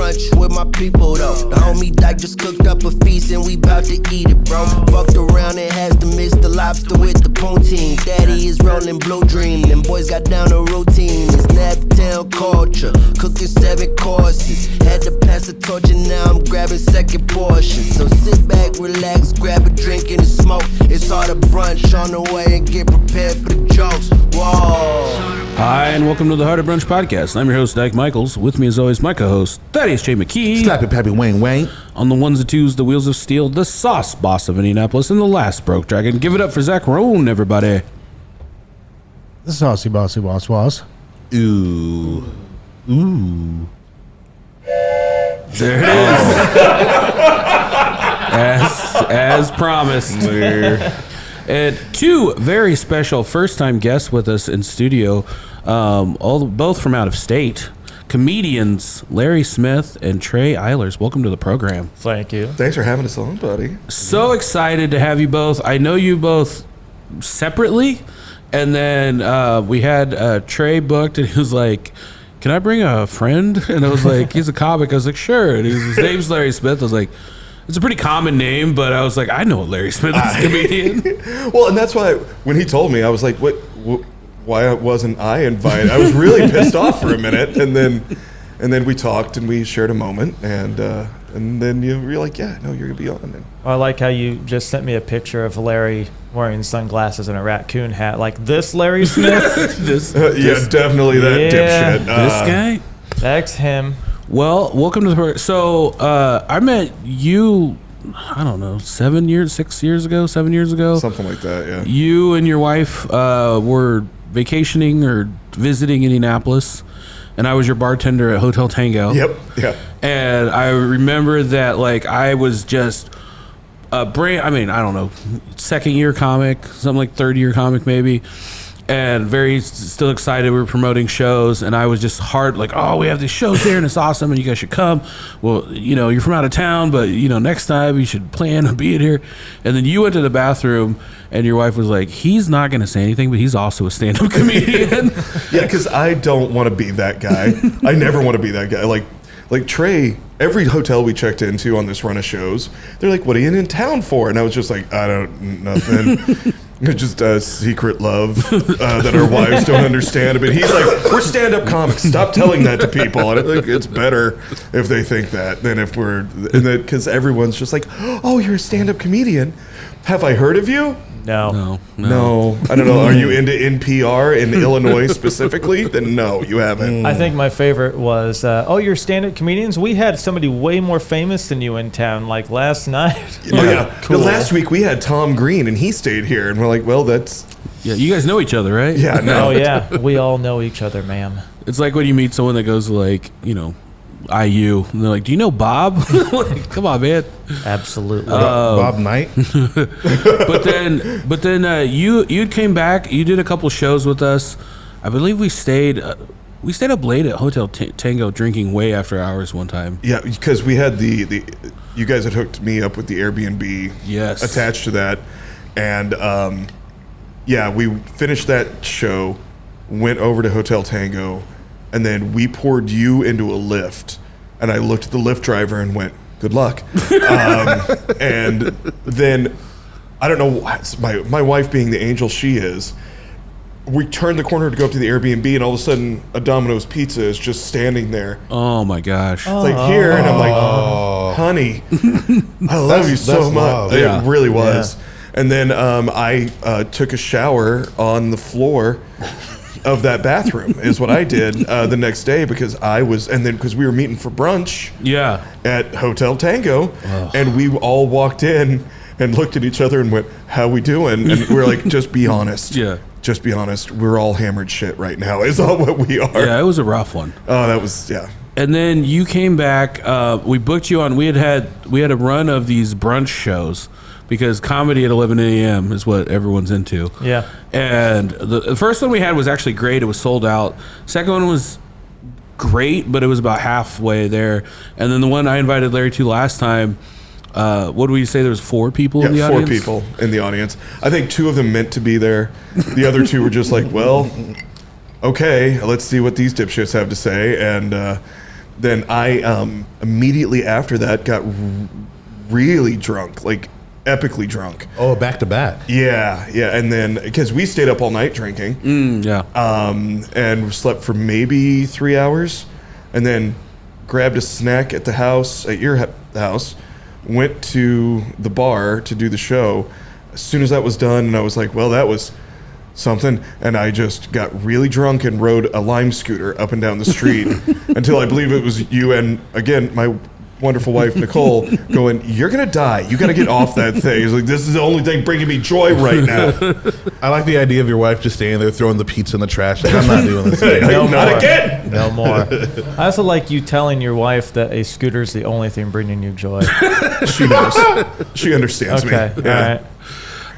brunch with my people though. The homie Dyke just cooked up a feast and we bout to eat it, bro. Fucked around and has to mix the lobster with the poutine. Daddy is rolling blue dream, them boys got down a routine. It's Naptown culture, cooking 7 courses. Had to pass the torch and now I'm grabbing second portion. So sit back, relax, grab a drink and a smoke. It's Harder Brunch on the way and get prepared for the jokes. Whoa. Hi, and welcome to the Harder Brunch Podcast. I'm your host, Dyke Michaels. With me, as always, my co-host, Thaddaeus J. Mckee. Slap it, Pappy Wayne Wayne. On the ones and twos, the wheels of steel, the sauce boss of Indianapolis, and the last broke dragon. Give it up for Zach Roan, everybody. The saucy bossy boss was. Ooh. Ooh. There it is. As promised. And 2 very special first-time guests with us in studio, both from out of state. Comedians Larry Smith and Trey Eilers. Welcome to the program. Thank you. Thanks for having us on, buddy. So excited to have you both. I know you both separately, and then we had Trey booked, and he was like, "Can I bring a friend?" And I was like, "He's a comic." I was like, "Sure." And his name's Larry Smith. I was like, it's a pretty common name, but I was like, I know Larry Smith is a comedian. Well, and that's why when he told me, I was like, "What? Why wasn't I invited?" I was really pissed off for a minute, and then we talked and we shared a moment, and then you were like, "Yeah, no, you're gonna be on." And I like how you just sent me a picture of Larry wearing sunglasses and a raccoon hat, like this Larry Smith. Yeah, definitely that dipshit. This guy. That's him. Well, welcome to the program. So, I met you, I don't know, 7 years ago? Something like that, yeah. You and your wife were vacationing or visiting Indianapolis, and I was your bartender at Hotel Tango. Yep, yeah. And I remember that, like, I was just I don't know, second-year comic, something like third-year comic maybe. And still excited. We were promoting shows, and I was just hard, like, "Oh, we have these shows here, and it's awesome, and you guys should come. Well, you're from out of town, but, next time you should plan on being here." And then you went to the bathroom, and your wife was like, "He's not going to say anything, but he's also a stand-up comedian." Yeah, because I don't want to be that guy. I never want to be that guy. Like Trey, every hotel we checked into on this run of shows, they're like, "What are you in town for?" And I was just like, nothing. It's just a secret love that our wives don't understand. But he's like, "We're stand-up comics. Stop telling that to people." And I think it's better if they think that than if because everyone's just like, "Oh, you're a stand-up comedian. Have I heard of you?" No. I don't know. Are you into NPR in Illinois specifically? Then no, you haven't. I think my favorite was, you're stand-up comedians? We had somebody way more famous than you in town, like last night. Oh, yeah. Cool. Last week we had Tom Green, and he stayed here. And we're like, well, that's... Yeah, you guys know each other, right? Yeah, no. Oh, yeah. We all know each other, ma'am. It's like when you meet someone that goes like, IU, and they're like, "Do you know Bob?" Like, come on, man. Absolutely. Bob Knight. But then you came back. You did a couple shows with us. I believe we stayed up late at Hotel Tango drinking way after hours one time. Yeah, because we had the you guys had hooked me up with the Airbnb. Yes. Attached to that, and we finished that show, went over to Hotel Tango. And then we poured you into a Lyft, and I looked at the Lyft driver and went, "Good luck." And then, I don't know, my wife being the angel she is, we turned the corner to go up to the Airbnb, and all of a sudden, a Domino's pizza is just standing there. Oh my gosh! It's like here, and I'm like, "Honey, I love you so much." Love. It really was. Yeah. And then I took a shower on the floor of that bathroom is what I did the next day because we were meeting for brunch at Hotel Tango, and we all walked in and looked at each other and went, "How we doing?" And we were like, "Just be honest." Yeah. Just be honest. We're all hammered shit right now is all what we are. Yeah, it was a rough one. Oh, that was, yeah. And then you came back, we booked you on, we had a run of these brunch shows because comedy at 11 a.m. is what everyone's into. Yeah. And the first one we had was actually great. It was sold out. Second one was great, but it was about halfway there. And then the one I invited Larry to last time, what did we say? There was 4 people in the audience? 4 people in the audience. I think 2 of them meant to be there. The other 2 were just like, well, okay, let's see what these dipshits have to say. And then I immediately after that got really drunk, like epically drunk. Oh, back to back. Yeah, and then because we stayed up all night drinking, and slept for maybe 3 hours, and then grabbed a snack at the house, at your house, went to the bar to do the show. As soon as that was done, and I was like, well, that was something, and I just got really drunk and rode a Lime scooter up and down the street until I believe it was you and, again, my wonderful wife Nicole going, you're gonna die, you gotta get off that thing. It's like, this is the only thing bringing me joy right now. I like the idea of your wife just standing there throwing the pizza in the trash. Like, I'm not doing this today. No Not more. again. No more. I also like you telling your wife that a scooter is the only thing bringing you joy. She knows. She understands Okay, me. all right.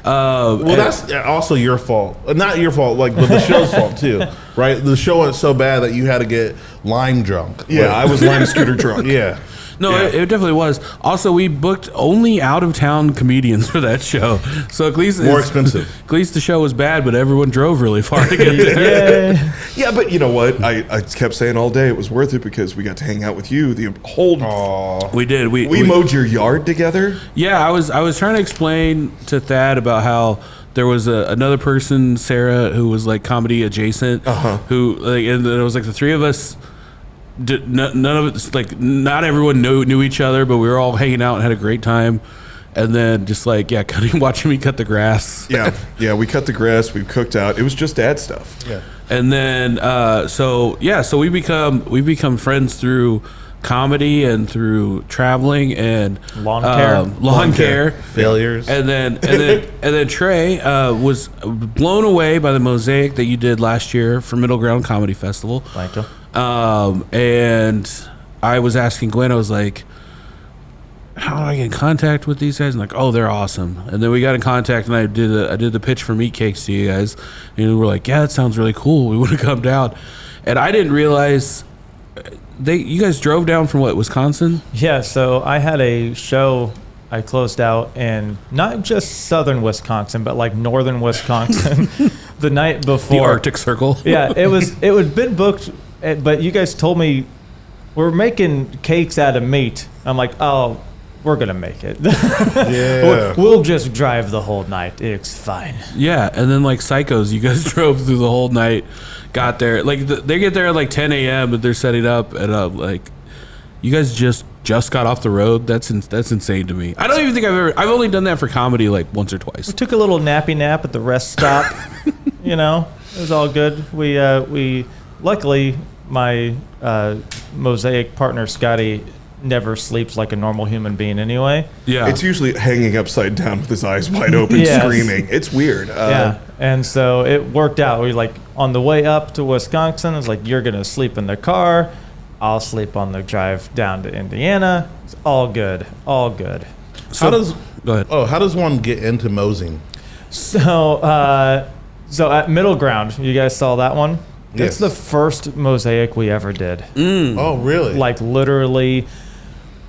Well, that's also your fault. Not your fault, like, but the show's fault too, right? The show went so bad that you had to get Lime drunk. Yeah, I was Lime scooter drunk. Yeah. No, Yeah. it definitely was. Also, we booked only out-of-town comedians for that show. So at least More expensive. At least the show was bad, but everyone drove really far to get there. Yay. Yeah, but you know what? I kept saying all day it was worth it because we got to hang out with you. The whole We did. we mowed your yard together. Yeah, I was trying to explain to Thad about how there was another person, Sarah, who was like comedy adjacent, who like, and it was like the three of us. None of it, like, not everyone knew each other, but we were all hanging out and had a great time. And then just like, yeah, watching me cut the grass. Yeah, we cut the grass. We cooked out. It was just dad stuff. Yeah. And then so we become friends through comedy and through traveling and lawn care Failures. and then Trey was blown away by the mosaic that you did last year for Middle Ground Comedy Festival. Thank you. And I was asking Gwen, I was like, how do I get in contact with these guys? And like, oh, they're awesome. And then we got in contact, and I did the pitch for meat cakes to you guys, and we were like, yeah, that sounds really cool. We want to come down. And I didn't realize you guys drove down from Wisconsin? Yeah, so I had a show I closed out in not just southern Wisconsin, but like northern Wisconsin the night before. The Arctic Circle. Yeah, it had been booked, but you guys told me we're making cakes out of meat. I'm like, oh, we're going to make it. Yeah. We'll just drive the whole night. It's fine. Yeah, and then like psychos, you guys drove through the whole night, got there. Like they get there at like 10 a.m., but they're setting up, and like you guys just got off the road. That's insane to me. I don't even think I've only done that for comedy like once or twice. We took a little nappy nap at the rest stop. You know, it was all good. We luckily my mosaic partner Scotty never sleeps like a normal human being anyway. Yeah, It's usually hanging upside down with his eyes wide open, Yes. screaming. It's weird. Yeah, and so it worked out. We like on the way up to Wisconsin, it's like you're gonna sleep in the car. I'll sleep on the drive down to Indiana. It's all good, all good. How does go ahead. how does one get into mosing? So at Middle Ground, you guys saw that one? Yes. It's the first mosaic we ever did. Oh, really? Like literally,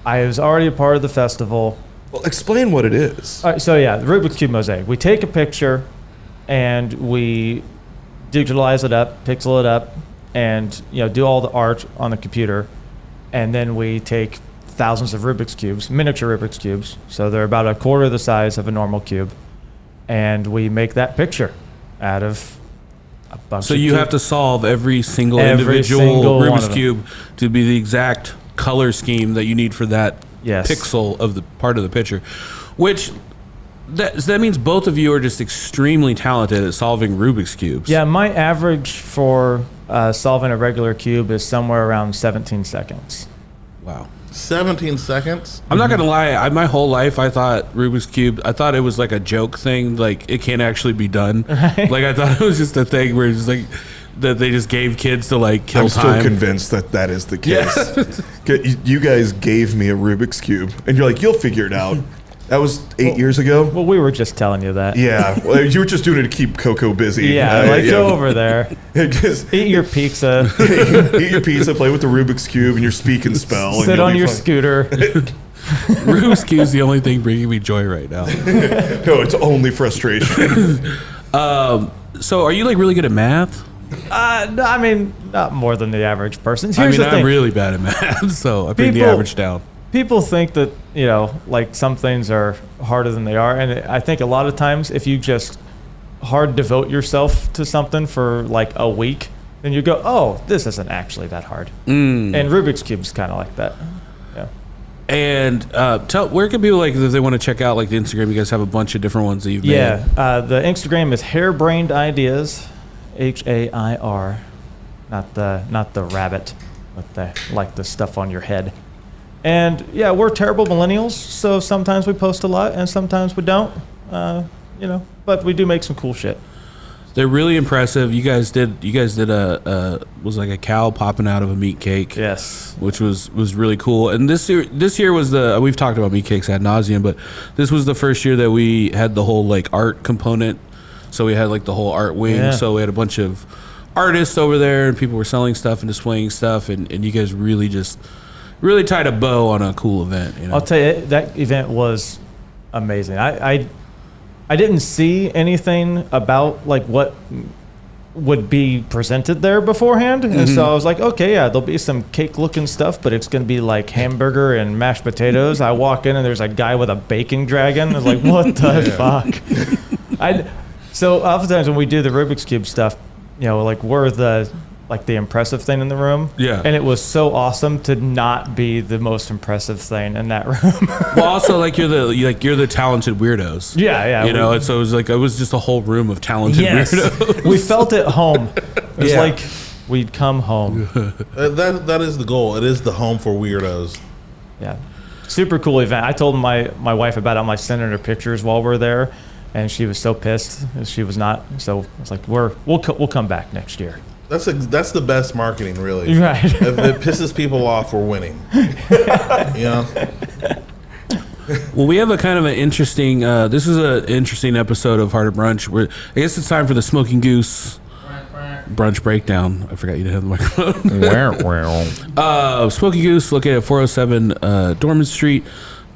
I was already a part of the festival. Well, explain what it is. All right, so yeah, the Rubik's Cube mosaic. We take a picture and we digitalize it up, pixel it up, and do all the art on the computer. And then we take thousands of Rubik's Cubes, miniature Rubik's Cubes. So they're about a quarter the size of a normal cube. And we make that picture out of a bunch So of you cubes. have to solve every single Every individual single one Rubik's of them. Cube to be the exact color scheme that you need for that Yes. pixel of the part of the picture. Which that means both of you are just extremely talented at solving Rubik's Cubes. Yeah, my average for solving a regular cube is somewhere around 17 seconds. Wow. 17 seconds? I'm not gonna lie. My whole life, I thought Rubik's Cube. I thought it was like a joke thing. Like it can't actually be done. Right. Like I thought it was just a thing where it's like that they just gave kids to like kill I'm time. still convinced that is the case. You guys gave me a Rubik's Cube, and you're like, you'll figure it out. That was 8 years ago. Well, we were just telling you that. Yeah, well, you were just doing it to keep Coco busy. Yeah, go over there, Just eat your pizza, eat your pizza, play with the Rubik's Cube, and your speak and spell. and sit you'll on be your fine. scooter. Rubik's Cube's the only thing bringing me joy right now. No, it's only frustration. So are you like really good at math? No, I mean, not more than the average person. I Here's mean, the thing. I'm really bad at math, so I bring the People- average down. People think that, like some things are harder than they are. And I think a lot of times if you just hard devote yourself to something for like a week, then you go, oh, this isn't actually that hard. And Rubik's Cube's kind of like that. Yeah. And where can people, like, if they want to check out, like, the Instagram? You guys have a bunch of different ones that you've made. Yeah. The Instagram is Hairbrained Ideas, HAIR, not the rabbit, but the stuff on your head. And yeah, we're terrible millennials, so sometimes we post a lot and sometimes we don't. But we do make some cool shit. They're really impressive. You guys did was like a cow popping out of a meat cake. Yes. Which was really cool. And this year was we've talked about meat cakes ad nauseum, but this was the first year that we had the whole like art component. So we had like the whole art wing. Yeah. So we had a bunch of artists over there and people were selling stuff and displaying stuff, and you guys really tied a bow on a cool event. I'll tell you, that event was amazing. I didn't see anything about like what would be presented there beforehand, and so I was like, okay, yeah, there'll be some cake-looking stuff, but it's gonna be like hamburger and mashed potatoes. I walk in and there's a guy with a baking dragon. I was like, what the fuck? So oftentimes when we do the Rubik's Cube stuff, like we're the impressive thing in the room. Yeah. And it was so awesome to not be the most impressive thing in that room. Well, also like you're the talented weirdos. Yeah. And so it was just a whole room of talented weirdos. We felt at home. It was like we'd come home. That is the goal. It is the home for weirdos. Yeah. Super cool event. I told my wife about it. I'm like sending her pictures while we're there, and she was so pissed. She was not. So I was like, we'll come back next year. That's the best marketing, really. Right. If it pisses people off, we're winning. Well, we have a kind of an interesting. This is an interesting episode of Harder Brunch. I guess it's time for the Smoking Goose brunch breakdown. I forgot you didn't have the microphone. Smoking Goose, located at 407 Dorman Street.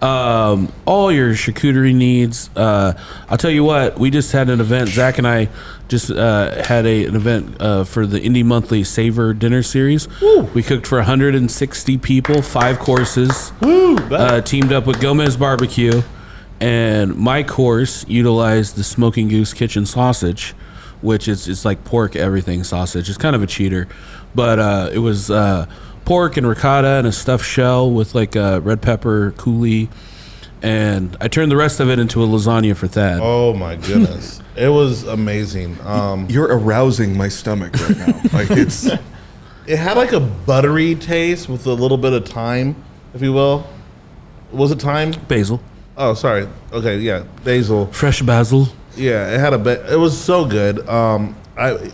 All your charcuterie needs. I'll tell you what, we just had an event. Zach and I just had an event for the Indie Monthly Savor Dinner Series. Woo. We cooked for 160 people, 5 courses. Woo, teamed up with Gomez Barbecue, and my course utilized the Smoking Goose Kitchen Sausage, which is like pork everything sausage. It's kind of a cheater, but it was pork and ricotta and a stuffed shell with like red pepper coulis, and I turned the rest of it into a lasagna for Thad. Oh my goodness. It was amazing. You're arousing my stomach right now. Like it had like a buttery taste with a little bit of thyme, if you will. Was it thyme? Basil. Oh, sorry. Okay, yeah, basil. Fresh basil. Yeah, it had a bit. It was so good.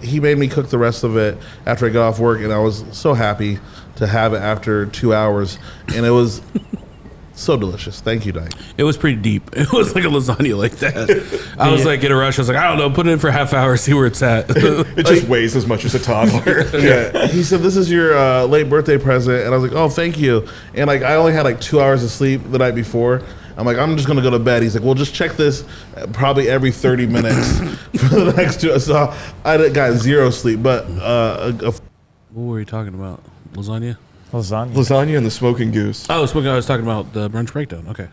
He made me cook the rest of it after I got off work, and I was so happy to have it after 2 hours, and it was so delicious. Thank you, Dyke. It was pretty deep. It was like a lasagna like that. I was like in a rush. I was like, I don't know, put it in for a half hour, see where it's at. it just weighs as much as a toddler. Yeah. He said, this is your late birthday present, and I was like, oh, thank you. And like I only had like 2 hours of sleep the night before. I'm like, I'm just gonna go to bed. He's like, well, just check this probably every 30 minutes for the next 2 hours. So I got 0 sleep, but what were you talking about? Lasagna? Lasagna and the Smoking Goose. Oh, I was talking about the brunch breakdown. Okay.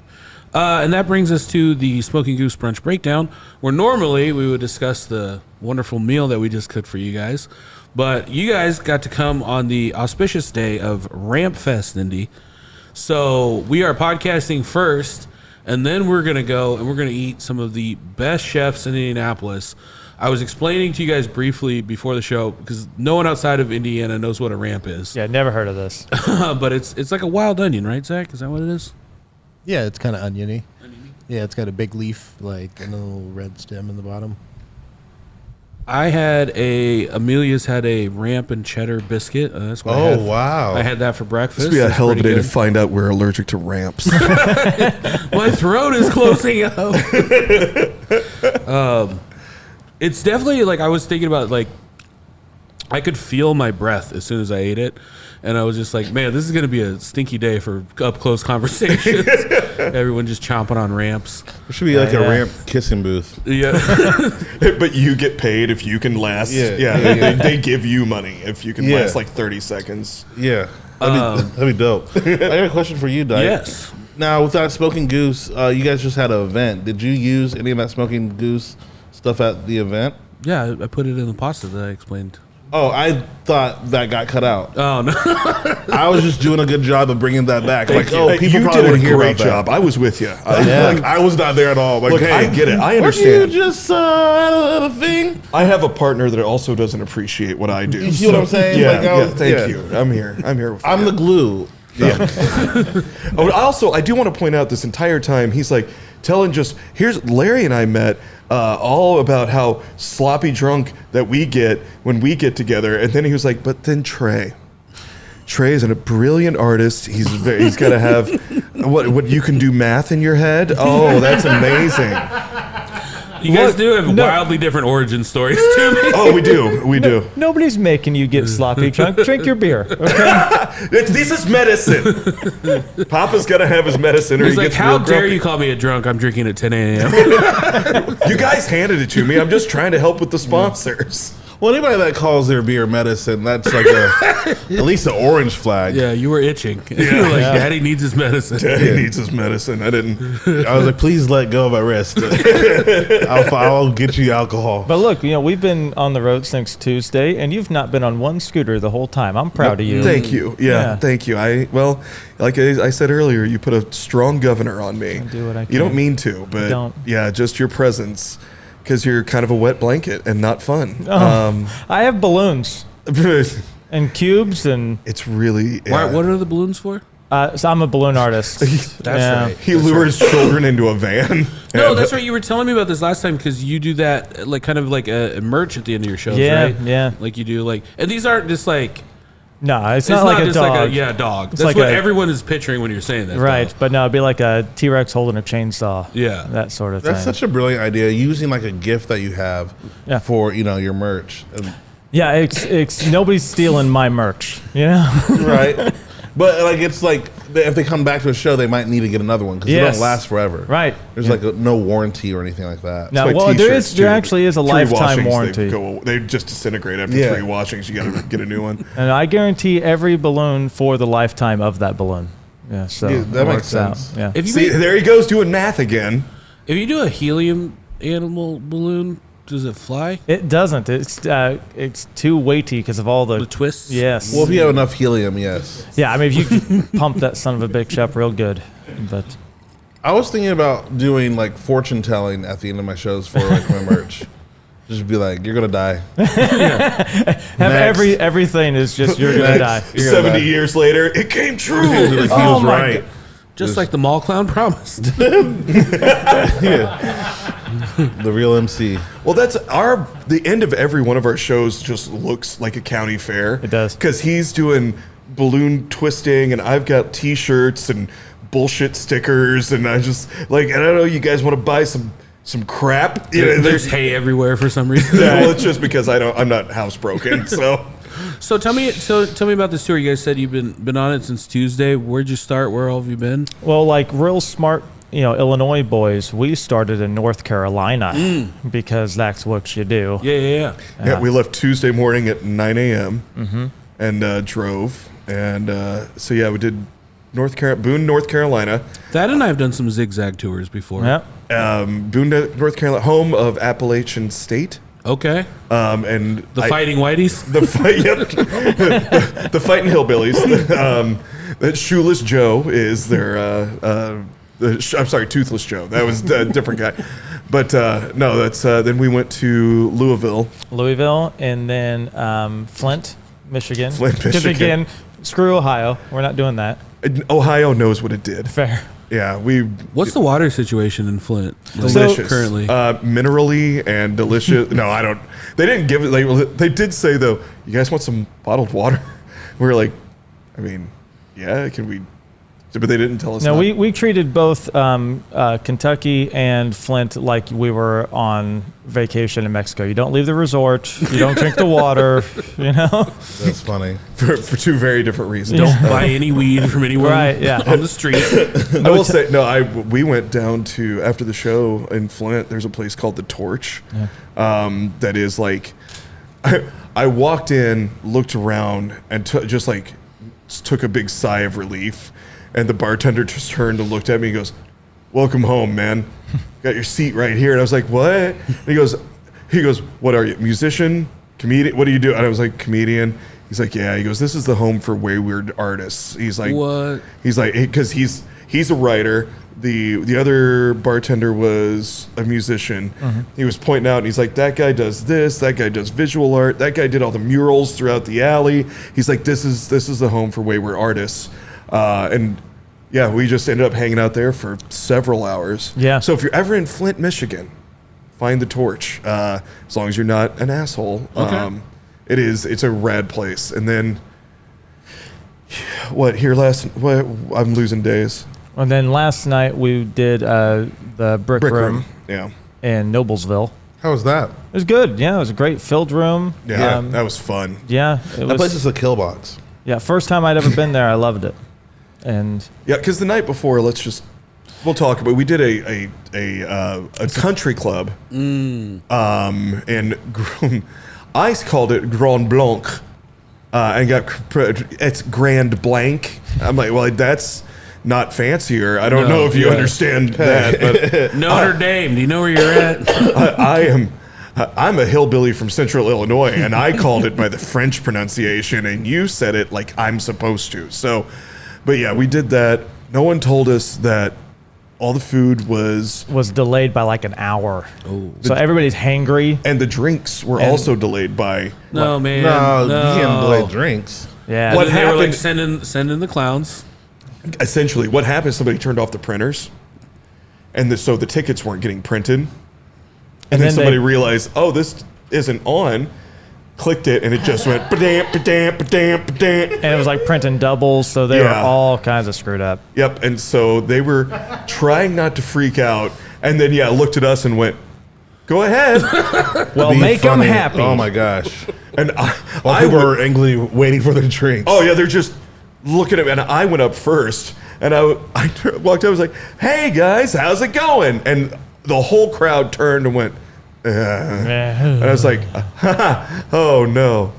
And that brings us to the Smoking Goose brunch breakdown, where normally we would discuss the wonderful meal that we just cooked for you guys. But you guys got to come on the auspicious day of Ramp Fest, Indy. So we are podcasting first, and then we're going to go and we're going to eat some of the best chefs in Indianapolis. I was explaining to you guys briefly before the show, because no one outside of Indiana knows what a ramp is. Yeah, never heard of this. But it's like a wild onion, right, Zach? Is that what it is? Yeah, it's kind of oniony. Yeah, it's got a big leaf, like, and a little red stem in the bottom. Amelia's had a ramp and cheddar biscuit. That's what I had. Wow. I had that for breakfast. This would be a hell of a day to good. find out we're allergic to ramps. My throat is closing up. It's definitely like, I was thinking about, like, I could feel my breath as soon as I ate it. And I was just like, man, this is going to be a stinky day for up close conversations. Everyone just chomping on ramps. There should be like a ramp kissing booth. Yeah. But you get paid if you can last. They give you money if you can last like 30 seconds. Yeah. That'd be dope. I got a question for you, Dyke. Yes. Now, with that Smoking Goose, you guys just had an event. Did you use any of that Smoking Goose stuff at the event? Yeah, I put it in the pasta that I explained. Oh, I thought that got cut out. Oh, no. I was just doing a good job of bringing that back. Like, Hey, people you probably did want a to hear great about job. that. I was with you. I was not there at all. Like, Look, hey, I get it. I weren't understand. you just had a thing? I have a partner that also doesn't appreciate what I do. You see what I'm saying? Yeah, Like, thank you. I'm here. With I'm you. the glue. I do want to point out this entire time he's like telling here's Larry and I met all about how sloppy drunk that we get when we get together, and then he was like, but then Trey is a brilliant artist. He's got to have what you can do math in your head. Oh, that's amazing. You guys do have wildly different origin stories to me. Oh, we do. Nobody's making you get sloppy drunk. Drink your beer. Okay. This is medicine. Papa's got to have his medicine, or He's he like, gets how real dare grumpy. you call me a drunk? I'm drinking at 10 a.m. You guys handed it to me. I'm just trying to help with the sponsors. Well, anybody that calls their beer medicine, that's like at least an orange flag. Yeah, you were itching. You're like, Daddy needs his medicine. He needs his medicine. I was like, please let go of my wrist. I'll get you alcohol. But look, we've been on the road since Tuesday, and you've not been on one scooter the whole time. I'm proud of you. Thank you. Yeah, thank you. Like I said earlier, you put a strong governor on me. I do what I can. You don't mean to, but Don't. Yeah, just your presence, because you're kind of a wet blanket and not fun. I have balloons and cubes, and It's really What are the balloons for? so I'm a balloon artist. That's right. He lures children into a van. No, that's right. You were telling me about this last time because you do that like kind of like a merch at the end of your shows, Yeah, right? yeah. Like you do and these aren't just like No, it's not like a just dog. like a dog. That's like what a- everyone is picturing when you're saying that. Right, dog. but no, it'd be like a T-Rex holding a chainsaw. Yeah. That sort of That's thing. such a brilliant idea. Using like a gift that you have Yeah. for your merch, Yeah, it's nobody's stealing my merch. right? But like it's like if they come back to a show, they might need to get another one because they Yes. don't last forever. Right. There's like no warranty or anything like that. No, Like well, t-shirts, there too. actually is a 3 lifetime washings, warranty. They just disintegrate after Yeah. 3 washings. You got to get a new one. And I guarantee every balloon for the lifetime of that balloon. Yeah, so Yeah, that it makes works out. sense. Yeah. If you See, there he goes doing math again. if you do a helium animal balloon, does it fly? It doesn't. It's too weighty because of all The the twists? yes. Well, if you have enough helium, yes. Yeah, I mean, if you could pump that son of a bitch up real good, but I was thinking about doing like fortune telling at the end of my shows for like my merch. Just be like, you're gonna die. have Next. everything is just you're gonna die. You're gonna 70 die. years later, it came true. Like, he Oh was my right. Just like the mall clown promised. The real MC. Well, the end of every one of our shows just looks like a county fair. It does. Because he's doing balloon twisting, and I've got T-shirts and bullshit stickers, and I just like, I don't know, you guys want to buy some crap? There's hay everywhere for some reason. Well, it's just because I'm not housebroken, so. So tell me about this tour. You guys said you've been on it since Tuesday. Where'd you start? Where all have you been? Well, like real smart, Illinois boys, we started in North Carolina because that's what you do. Yeah. Yeah, we left Tuesday morning at 9 a.m. And drove. And so, yeah, we did Boone, North Carolina. That and I have done some zigzag tours before. Yep. Boone, North Carolina, home of Appalachian State. Okay. And The Fighting Whiteys. The fight, yep. The fighting hillbillies. That Shoeless Joe is their. I'm sorry, Toothless Joe. That was a different guy. But no, that's. Then we went to Louisville, and then Flint, Michigan. Flint, 'Cause Michigan. again, screw Ohio. We're not doing that. Ohio knows what it did. Fair. Yeah, What's the water situation in Flint? delicious. Currently. Minerally and delicious. No, I don't. They didn't give it. They did say though, you guys want some bottled water? We were like, I mean, yeah. Can we But they didn't tell us. No, we treated both Kentucky and Flint like we were on vacation in Mexico. You don't leave the resort. You don't drink the water. You know. That's funny. for two very different reasons. Don't buy any weed from anyone Right, yeah. on the street. I will say, we went down to, after the show in Flint, there's a place called The Torch. That is like, I walked in, looked around, and just like took a big sigh of relief. And the bartender just turned and looked at me and goes, "Welcome home, man. Got your seat right here." And I was like, "What?" And he goes, "What are you, musician, comedian? What do you do?" And I was like, "Comedian." He's like, "Yeah." He goes, "This is the home for wayward artists." He's like, What? He's like, because he's a writer. The other bartender was a musician. He was pointing out, and he's like, "That guy does this. That guy does visual art. That guy did all the murals throughout the alley." He's like, "This is the home for wayward artists." And yeah, we just ended up hanging out there for several hours. Yeah. So if you're ever in Flint, Michigan, find The Torch. As long as you're not an asshole. Okay. It's a rad place. And then I'm losing days. And then last night we did the Brick Room Yeah. in Noblesville. How was that? It was good. Yeah, it was a great filled room. Yeah, that was fun. Yeah, it That was. place is a kill box. Yeah, first time I'd ever been there. I loved it. And Yeah, because the night before, we'll talk about. We did a country club, and I called it Grand Blanc, and it's Grand Blanc. I'm like, well, that's not fancier. I don't know if you understand that, but Notre Dame. Do you know where you're at? I'm a hillbilly from Central Illinois, and I called it by the French pronunciation, and you said it like I'm supposed to. So, but yeah, we did that. No one told us that all the food was delayed by like an hour. So everybody's hangry. and the drinks were also delayed by. No, man. No, you can't delay drinks. Yeah. What And they were like happened- sending the clowns. Essentially, what happened? Somebody turned off the printers, and so the tickets weren't getting printed. And then then somebody they- realized, oh, this isn't on. Clicked it, and it just went ba-dam, ba-dam, ba-dam, ba-dam. And it was like printing doubles, so they were Yeah. all kinds of screwed up. Yep, and so they were trying not to freak out, and then looked at us and went, "Go ahead." Well, Be make them funny. happy. Oh my gosh. And While people were angrily waiting for their drinks. oh yeah, they're just looking at me, and I went up first, and I walked up, I was like, "Hey guys, how's it going?" And the whole crowd turned and went, and I was like, "Oh no,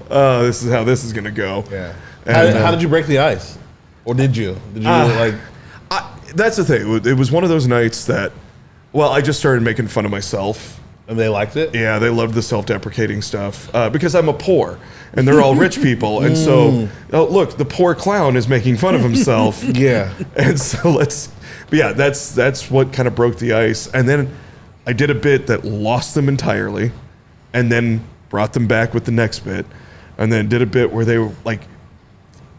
this is how this is gonna go." Yeah. And, How did you break the ice? Or did you? Did you that's the thing. It was one of those nights that, well, I just started making fun of myself. and they liked it? Yeah, they loved the self-deprecating stuff because I'm a poor, and they're all rich people, and so look, the poor clown is making fun of himself. Yeah. And so that's what kind of broke the ice. And then I did a bit that lost them entirely, and then brought them back with the next bit, and then did a bit where they were like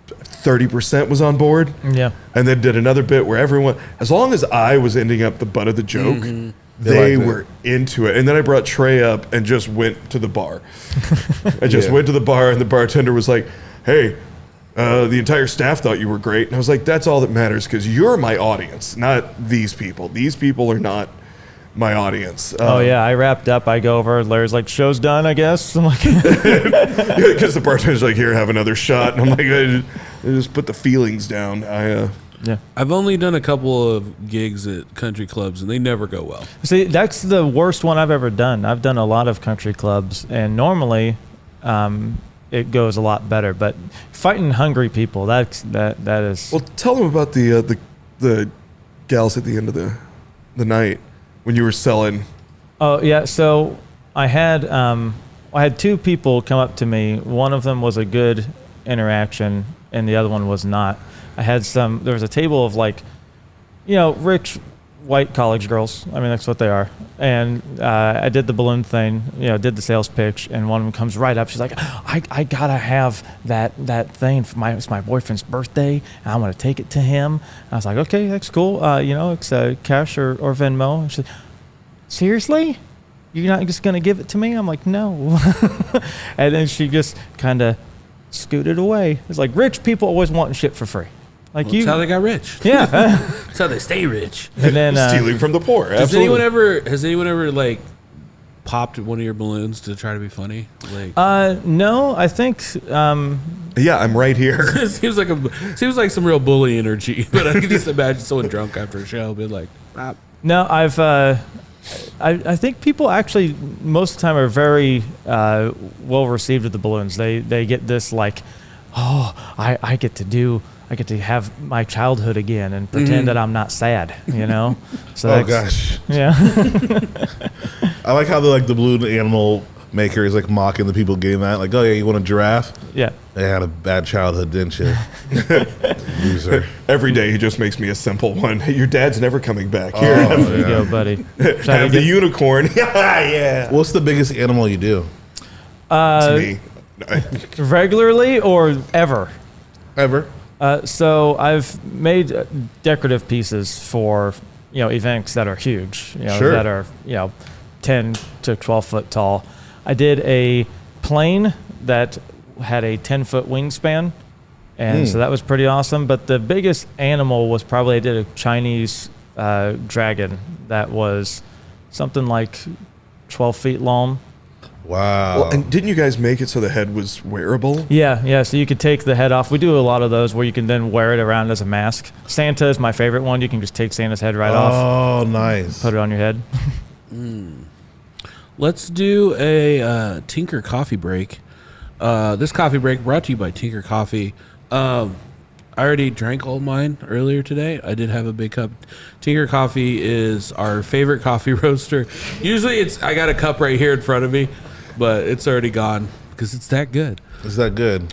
30% was on board. Yeah. And then did another bit where everyone, as long as I was ending up the butt of the joke, They they liked it. were into it. And then I brought Trey up and just went to the bar. I just went to the bar, and the bartender was like, "Hey, the entire staff thought you were great." And I was like, "That's all that matters, because you're my audience, not these people. These people are not my audience." Oh yeah, I wrapped up. I go over. Larry's like, "Show's done, I guess." I'm like, Because the bartender's like, "Here, have another shot." And I'm like, I just put the feelings down. yeah. I've only done a couple of gigs at country clubs, and they never go well. See, that's the worst one I've ever done. I've done a lot of country clubs, and normally, it goes a lot better. But fighting hungry people, that is. Well, tell them about the gals at the end of the night when you were selling. Oh yeah, so I had two people come up to me. One of them was a good interaction, and the other one was not. There was a table of like, rich white college girls. I mean, that's what they are. And I did the balloon thing, did the sales pitch, and one of them comes right up. She's like, I gotta have that thing for it's my boyfriend's birthday, and I want to take it to him. I was like, okay, that's cool. It's cash or Venmo. And she's like, seriously? You're not just gonna give it to me? I'm like, no. And then she just kind of scooted away. It's like, rich people always wanting shit for free. Like That's how they got rich. Yeah. That's how they stay rich. And then Stealing from the poor. Has Absolutely. anyone ever like popped one of your balloons to try to be funny? Like, no, I think Yeah, I'm right here. it seems like some real bully energy. But I can just imagine someone drunk after a show being like, ah. no, I think people actually most of the time are very well received with the balloons. They get this like, oh, I get to have my childhood again and pretend that I'm not sad, you know? So Oh gosh, yeah. I like how the balloon animal maker is like mocking the people getting that. Like, oh yeah, you want a giraffe? Yeah. They had a bad childhood, didn't you? Loser. Every day he just makes me a simple one. Your dad's never coming back. Oh, Here, There you go, buddy. have the unicorn. Yeah. What's the biggest animal you do It's me. Regularly or ever? ever? So I've made decorative pieces for events that are huge, Sure. that are 10 to 12 foot tall. I did a plane that had a 10-foot wingspan, and so that was pretty awesome. But the biggest animal was probably I did a Chinese dragon that was something like 12 feet long. Wow. Well, and didn't you guys make it so the head was wearable? Yeah. So you could take the head off. We do a lot of those where you can then wear it around as a mask. Santa is my favorite one. You can just take Santa's head right off, Oh, nice. put it on your head. Let's do a Tinker coffee break. This coffee break brought to you by Tinker Coffee. I already drank all mine earlier today. I did have a big cup. Tinker Coffee is our favorite coffee roaster. Usually I got a cup right here in front of me, but it's already gone because it's that good. Is that good?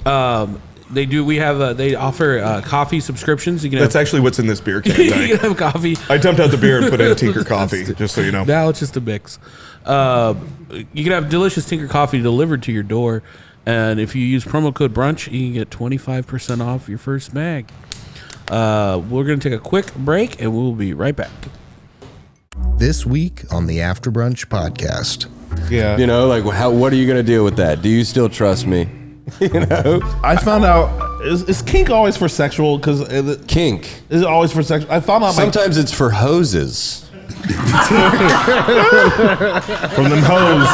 They offer coffee subscriptions. You can That's have, actually what's in this beer can. you Dyke. can have coffee. I dumped out the beer and put in Tinker Coffee, just so you know. Now it's just a mix. You can have delicious Tinker Coffee delivered to your door. And if you use promo code BRUNCH, you can get 25% off your first bag. We're going to take a quick break, and we'll be right back. This week on the After Brunch Podcast. Yeah. You know, like what are you going to do with that? Do you still trust me? You know, I found out, is kink always for sexual? Because kink. is it always for sexual? I found out Sometimes it's for hoses. from them hoes.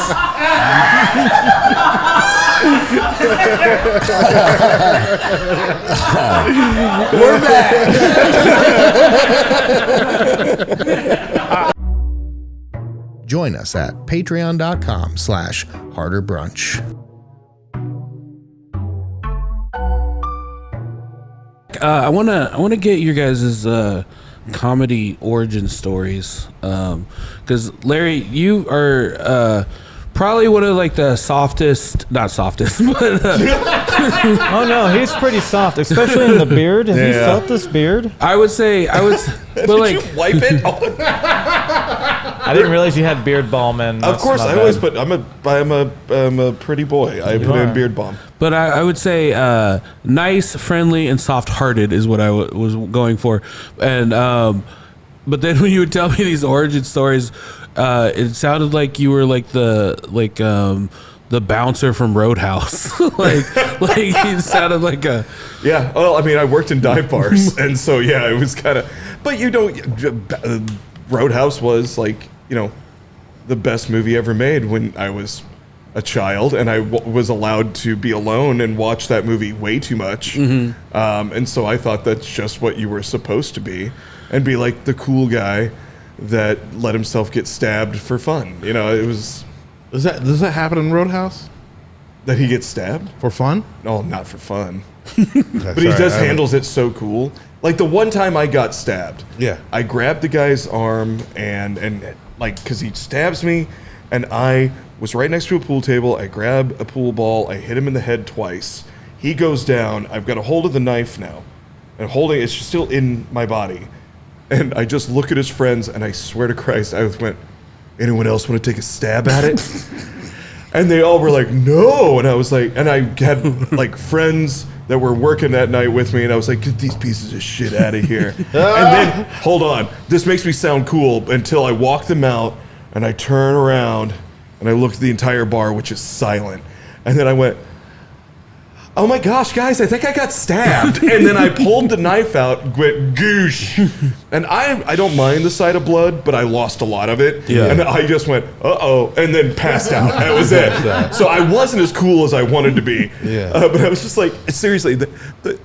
We're back. Join us at patreon.com/Harder Brunch. I want to get your guys' comedy origin stories. Because, Larry, you are probably one of like the softest, not softest, but Oh no, he's pretty soft, especially in the beard. Have you felt this beard? I would, but like, Wipe it? I didn't realize you had beard balm in. Of course, I always put. I'm a pretty boy. I put in beard balm. but I would say nice, friendly, and soft-hearted is what I was going for. And but then when you would tell me these origin stories, it sounded like you were like the bouncer from Roadhouse. like you sounded like a. Yeah. Well, I mean, I worked in dive bars, and so yeah, it was kind of. But Roadhouse was like the best movie ever made when I was a child, and I was allowed to be alone and watch that movie way too much. And so I thought that's just what you were supposed to be, and be like the cool guy that let himself get stabbed for fun. It was Does that happen in Roadhouse that he gets stabbed. for fun? No, not for fun. Okay, But he just handles it so cool. Like the one time I got stabbed, Yeah. I grabbed the guy's arm and like because he stabs me, and I was right next to a pool table. I grab a pool ball, I hit him in the head twice. He goes down. I've got a hold of the knife now, and holding it's still in my body. And I just look at his friends, and I swear to Christ, I went, "Anyone else want to take a stab at it?" And they all were like, "No." And I was like, and I had like friends that were working that night with me, and I was like, "Get these pieces of shit out of here." And then, hold on, this makes me sound cool until I walk them out, and I turn around, and I look at the entire bar, which is silent. And then I went, oh my gosh, guys, I think I got stabbed. And then I pulled the knife out, went goosh. And I don't mind the sight of blood, but I lost a lot of it. Yeah. And I just went, uh-oh, and then passed out. That was it. So I wasn't as cool as I wanted to be. Yeah. But I was just like, seriously, the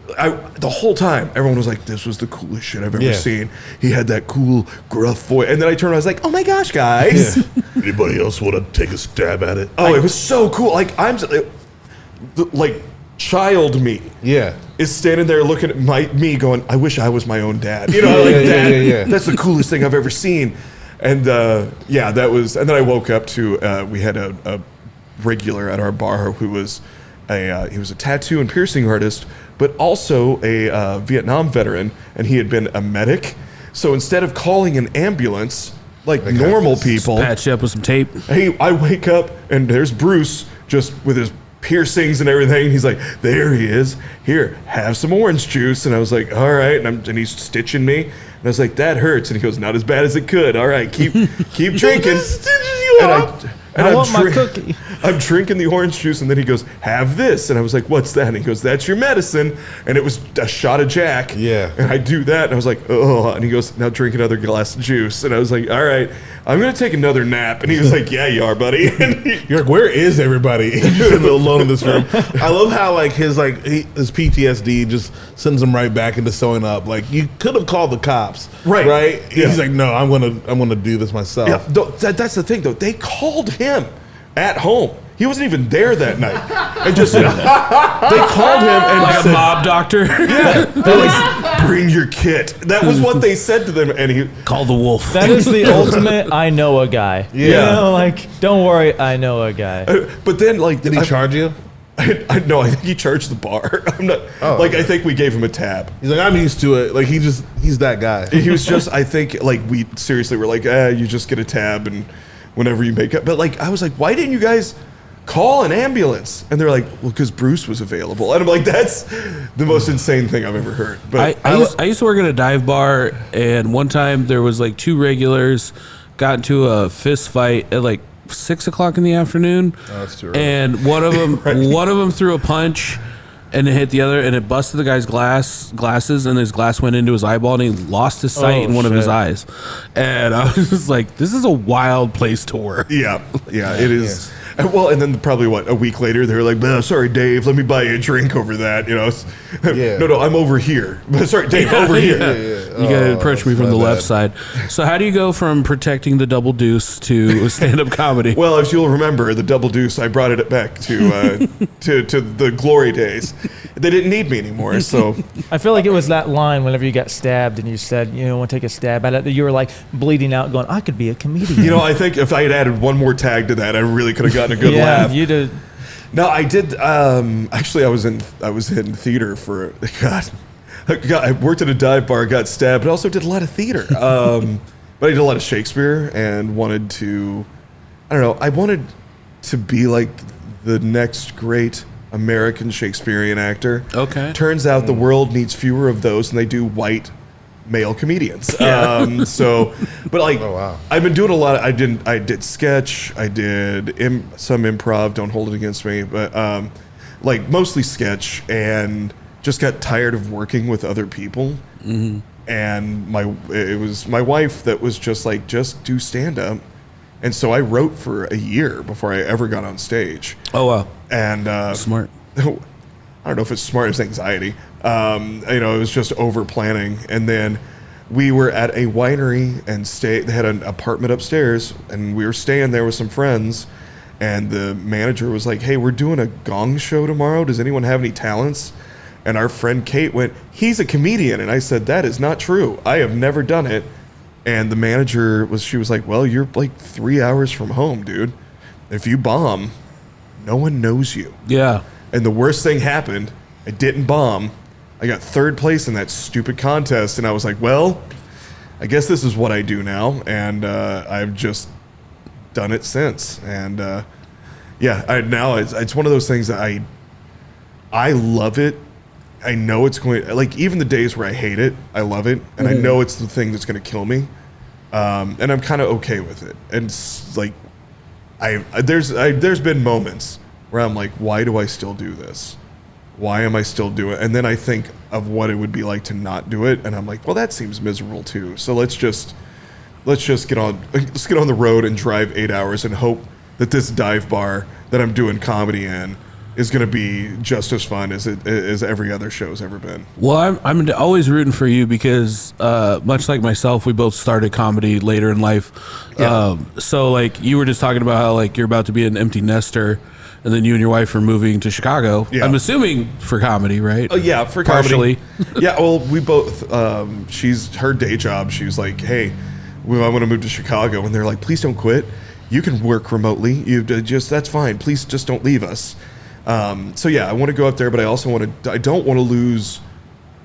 whole time, everyone was like, this was the coolest shit I've ever seen. He had that cool, gruff voice. And then I turned around, I was like, oh my gosh, guys. Anybody else want to take a stab at it? Oh, it was so cool. Like, child me is standing there looking at me going, I wish I was my own dad. You know, that's the coolest thing I've ever seen. And that was, and then I woke up to, we had a regular at our bar who was he was a tattoo and piercing artist, but also a Vietnam veteran, and he had been a medic. So instead of calling an ambulance like normal people, patch you up with some tape. Hey, I wake up and there's Bruce just with his piercings and everything. He's like, there he is. Here, have some orange juice. And I was like, all right. And he's stitching me. And I was like, that hurts. And he goes, not as bad as it could. All right, keep drinking. And I want my cookie. I'm drinking the orange juice, and then he goes, have this. And I was like, what's that? And he goes, that's your medicine. And it was a shot of Jack. Yeah. And I do that, and I was like, oh. And he goes, now drink another glass of juice. And I was like, all right, I'm going to take another nap. And he was like, yeah, you are, buddy. You're like, where is everybody? You're alone in this room. I love how his PTSD just sends him right back into sewing up. Like, you could have called the cops. Right. Yeah. He's like, no, I'm gonna do this myself. Yeah, that's the thing, though. They called him at home. He wasn't even there that night. And just they called him and Like said, a mob doctor. yeah, they're like, bring your kit. That was what they said to them, and he Call the wolf. That is the ultimate I know a guy. Yeah. You know, like, don't worry, I know a guy. But then, like, Did he charge you? No, I think he charged the bar. I'm not. I think we gave him a tab. He's like, I'm used to it. Like, he's that guy. He was just. I think like we seriously were like, you just get a tab and whenever you make up. But like, I was like, why didn't you guys call an ambulance? And they're like, well, because Bruce was available. And I'm like, that's the most insane thing I've ever heard. But I used to work at a dive bar, and one time there was like two regulars got into a fist fight at like 6 o'clock in the afternoon. Oh, that's too early. And one of them threw a punch and it hit the other, and it busted the guy's glasses, and his glass went into his eyeball, and he lost his sight in one of his eyes. And I was just like, this is a wild place to work. yeah, it is. Well, and then probably a week later, they were like, sorry, Dave, let me buy you a drink over that. You know, no, I'm over here. Sorry, Dave, over here. You got to approach me from the left side. So how do you go from protecting the double deuce to stand-up comedy? Well, if you'll remember, the double deuce, I brought it back to the glory days. They didn't need me anymore, so. I feel like it was that line whenever you got stabbed and you said, you know, want to take a stab at it, that you were like bleeding out going, I could be a comedian. You know, I think if I had added one more tag to that, I really could have gotten a good laugh. You did. No, I did. Actually, I was in theater for I worked at a dive bar, got stabbed, but also did a lot of theater. But I did a lot of Shakespeare and wanted to. I don't know. I wanted to be like the next great American Shakespearean actor. Okay. Turns out the world needs fewer of those, and they do white male comedians. Yeah. But like, I've been doing a lot. I did sketch. I did some improv. Don't hold it against me. But like mostly sketch, and just got tired of working with other people. Mm-hmm. And it was my wife that was just like, just do stand up. And so I wrote for a year before I ever got on stage. Oh wow! And smart. I don't know if it's smart, it's anxiety. It was just over planning. And then we were at a winery and they had an apartment upstairs, and we were staying there with some friends. And the manager was like, "Hey, we're doing a gong show tomorrow. Does anyone have any talents?" And our friend Kate went, "He's a comedian." And I said, "That is not true. I have never done it." And the manager she was like, "Well, you're like 3 hours from home, dude. If you bomb, no one knows you." Yeah. And the worst thing happened. I didn't bomb. I got third place in that stupid contest. And I was like, well, I guess this is what I do now. And I've just done it since. And now it's one of those things that I love it. I know it's going, like, even the days where I hate it, I love it. And I know it's the thing that's going to kill me. And I'm kind of okay with it. And it's like, there's been moments where I'm like, why do I still do this? why am I still doing it? And then I think of what it would be like to not do it, and I'm like, well, that seems miserable too. So let's just get on the road and drive 8 hours and hope that this dive bar that I'm doing comedy in is going to be just as fun as every other show's ever been. Well, I'm always rooting for you because much like myself, we both started comedy later in life. Yeah. So like you were just talking about how like you're about to be an empty nester, and then you and your wife are moving to Chicago. Yeah. I'm assuming for comedy, right? Oh yeah, for partially. comedy. Yeah, well, we both. She's her day job. She's like, hey, I want to move to Chicago, and they're like, please don't quit. You can work remotely. That's fine. Please just don't leave us. So yeah, I want to go up there, but I also I don't want to lose,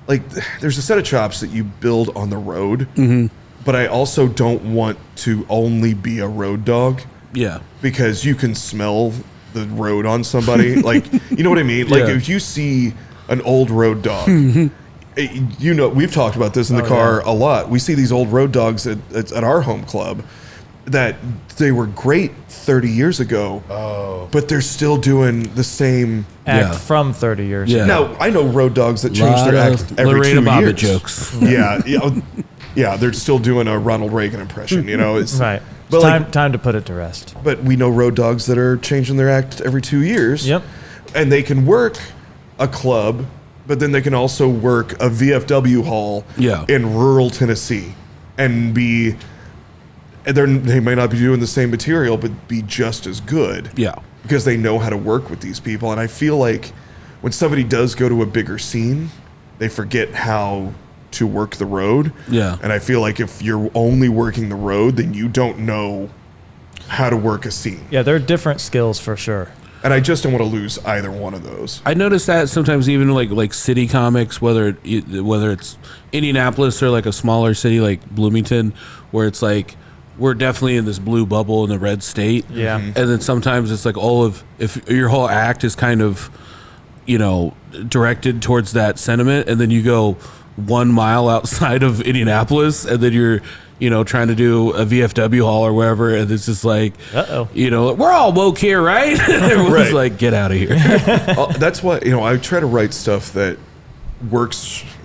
like, there's a set of chops that you build on the road, but I also don't want to only be a road dog. Yeah. Because you can smell the road on somebody. Like, you know what I mean? Like, if you see an old road dog, we've talked about this in the car a lot. We see these old road dogs at our home club that they were great 30 years ago, but they're still doing the same act from 30 years ago. Now, I know road dogs that change their act every Lorena 2 Bobbitt years. jokes. Yeah, they're still doing a Ronald Reagan impression, It's, Right. But It's time to put it to rest. But we know road dogs that are changing their act every 2 years. Yep. And they can work a club, but then they can also work a VFW hall in rural Tennessee and be... They may not be doing the same material, but be just as good. Yeah. Because they know how to work with these people. And I feel like when somebody does go to a bigger scene, they forget how to work the road. Yeah. And I feel like if you're only working the road, then you don't know how to work a scene. Yeah, they're different skills for sure. And I just don't want to lose either one of those. I noticed that sometimes even like city comics, whether it's Indianapolis or like a smaller city like Bloomington, where it's like, we're definitely in this blue bubble in the red state. Yeah. And then sometimes it's like if your whole act is kind of, directed towards that sentiment, and then you go 1 mile outside of Indianapolis, and then you're, trying to do a VFW hall or wherever, and it's just like, we're all woke here, right? Everyone's like, get out of here. That's why, I try to write stuff that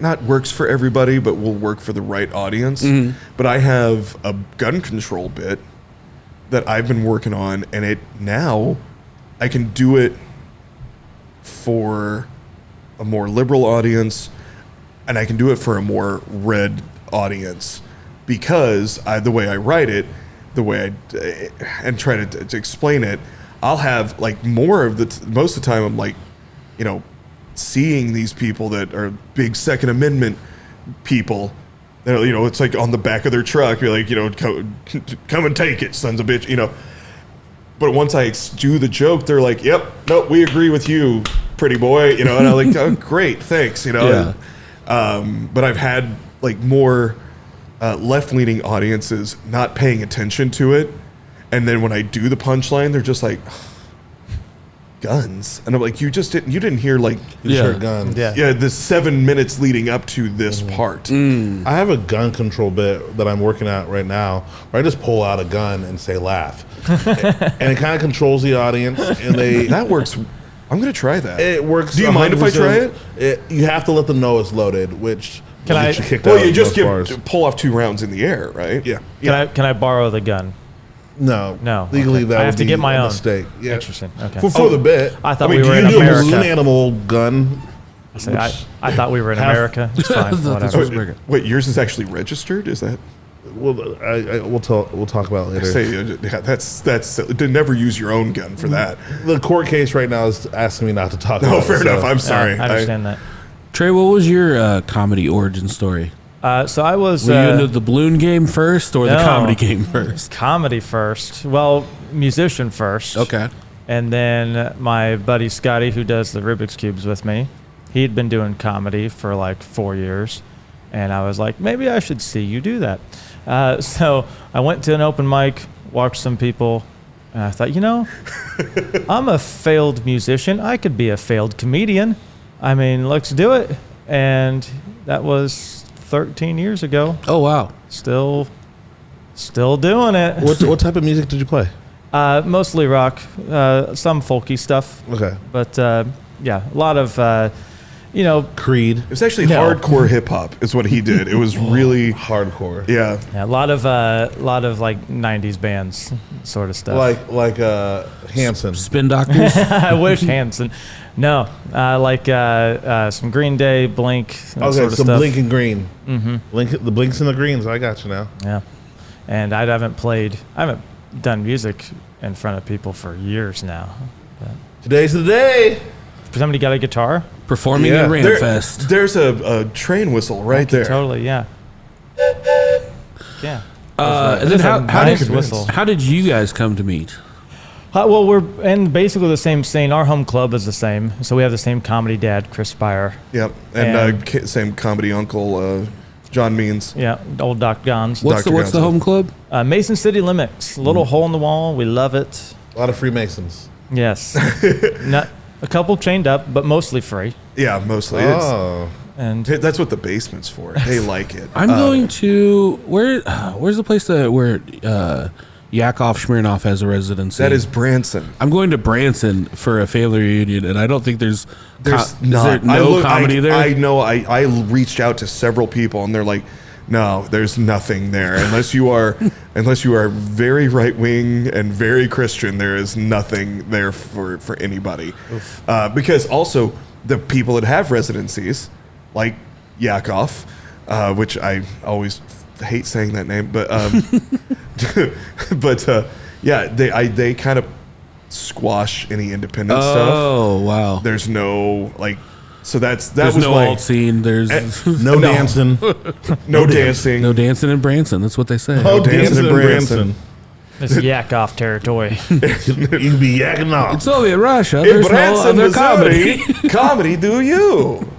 not works for everybody, but will work for the right audience. But I have a gun control bit that I've been working on, and now I can do it for a more liberal audience, and I can do it for a more red audience, because the way I write it, and try to explain it, I'll have like more of most of the time I'm like, seeing these people that are big Second Amendment people, it's like on the back of their truck, you're like, come and take it, sons of bitch, But once I do the joke, they're like, yep, nope, we agree with you, pretty boy, and I'm like, oh, great, thanks, Yeah. But I've had like more left-leaning audiences not paying attention to it, and then when I do the punchline, they're just like, guns, and I'm like, you didn't hear like guns. The 7 minutes leading up to this part. I have a gun control bit that I'm working at right now where I just pull out a gun and say laugh, and it kind of controls the audience, and that works. I'm gonna try that. It works. Do you mind if I try it? You have to let them know it's loaded, which can I? Well, you just pull off 2 rounds in the air, right? Yeah. Can I borrow the gun? No. Okay. Legally, that I would have to be get my a own. mistake. Yeah. Interesting. Okay. For the bit. I thought we were in do you do a America. balloon animal gun? I thought we were in America. It's fine. Whatever. Wait, yours is actually registered? Is that? Well, we'll talk about it later. That's never use your own gun for that. The court case right now is asking me not to talk about it. Fair enough. I'm sorry. I understand that. Trey, what was your comedy origin story? So I was... Were you into the balloon game first or the comedy game first? Comedy first. Well, musician first. Okay. And then my buddy Scotty, who does the Rubik's Cubes with me, he'd been doing comedy for like 4 years. And I was like, maybe I should see you do that. So I went to an open mic, watched some people, and I thought, I'm a failed musician. I could be a failed comedian. I mean, let's do it. And that was 13 years ago. Oh, wow. Still doing it. What type of music did you play? Mostly rock, some folky stuff. Okay. But yeah, a lot of, Creed. It was actually No. hardcore hip hop is what he did. It was really, Hardcore. yeah. yeah, a lot of like 90s bands sort of stuff. Like Hanson. Spin Doctors. I wish Hanson. No, like some Green Day, Blink, that Okay, sort of some stuff. Blink and Green. The Blinks and the Greens. I got you now. Yeah, and I haven't done music in front of people for years now. Today's the day. Somebody got a guitar? Performing Yeah. at Ramfest. There's a train whistle right there. Totally, yeah. Yeah. And then how nice did whistle. how did you guys come to meet? Well, we're in basically the same scene. Our home club is the same, so we have the same comedy dad, Chris Spire. Yep. And same comedy uncle, John Means. Yeah, old Doc Gons. What's the Dr. home club? Mason City Limits. Little hole in the wall. We love it. A lot of Freemasons. Yes. Not a couple chained up, but mostly free. Yeah, mostly. Oh. And That's what the basement's for. They like it. I'm going to where's the place where Yakov Smirnoff has a residency? That is Branson. I'm going to Branson for a family reunion, and I don't think there's There's is not. there no comedy there. I know. I reached out to several people, and they're like, "No, there's nothing there unless you are very right wing and very Christian. There is nothing there for anybody." Because also the people that have residencies, like Yakov, which I always hate saying that name, but yeah, they kind of squash any independent stuff. Oh wow! There's no like, so that There's was no my alt scene. There's No dancing. no dancing. no dancing in Branson. That's what they say. Oh, dancing dancing in in Branson. Branson. it's yak off territory. You can be yakking off. In Soviet Russia, In there's no Branson, other Missouri, comedy. comedy do you?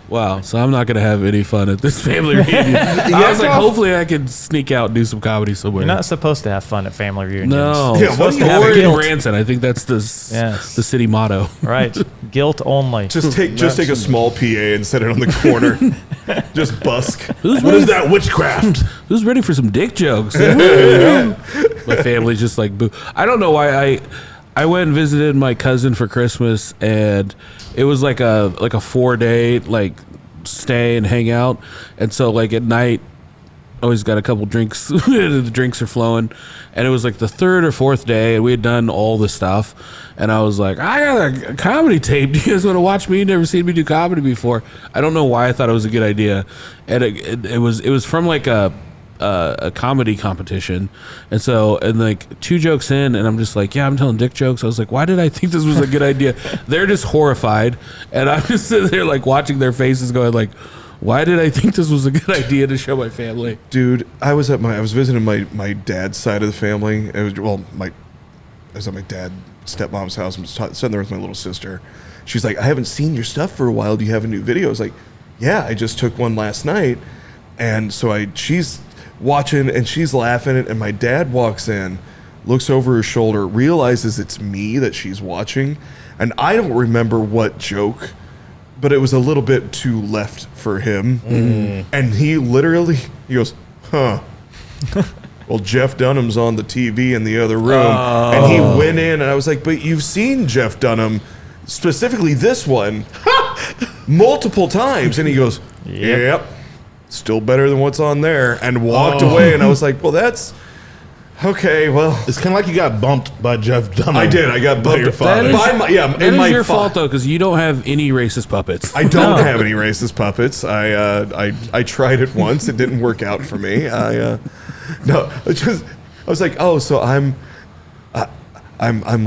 Wow, so I'm not gonna have any fun at this family reunion. I was like, hopefully I can sneak out and do some comedy somewhere. You're not supposed to have fun at family reunions. No, Yeah, what do you or think? in Branson. I think that's the city motto. Right. Guilt only. Just take a small PA and set it on the corner. Just busk. Who's What ready? is that witchcraft? Who's ready for some dick jokes? My family's just like, boo. I don't know why I went and visited my cousin for Christmas, and it was like a 4-day like stay and hang out, and so like at night, always got a couple drinks. The drinks are flowing, and it was like the third or fourth day, and we had done all the stuff, and I was like, I got a comedy tape. Do you guys want to watch me? You've never seen me do comedy before. I don't know why I thought it was a good idea, and it was from like a comedy competition, and like 2 jokes in, and I'm just like, yeah, I'm telling dick jokes. I was like, why did I think this was a good idea? They're just horrified, and I'm just sitting there like watching their faces going like, why did I think this was a good idea to show my family? Dude, I was visiting my dad's side of the family. It was I was at my stepmom's house. I'm sitting there with my little sister. She's like, I haven't seen your stuff for a while. Do you have a new video? I was like, yeah, I just took one last night. And so she's watching and she's laughing, and my dad walks in, looks over her shoulder, realizes it's me that she's watching, and I don't remember what joke, but it was a little bit too left for him. And he goes, huh. Well, Jeff Dunham's on the TV in the other room. And he went in, and I was like, but you've seen Jeff Dunham, specifically this one, multiple times. And he goes, yep, still better than what's on there, and walked away. And I was like, well, that's okay. Well, It's kind of like you got bumped by Jeff Dunham. I did. I got bumped your father. That is my your fault though, because you don't have any racist puppets. I don't have any racist puppets. I tried it once. It didn't work out for me. I was like, oh, so I'm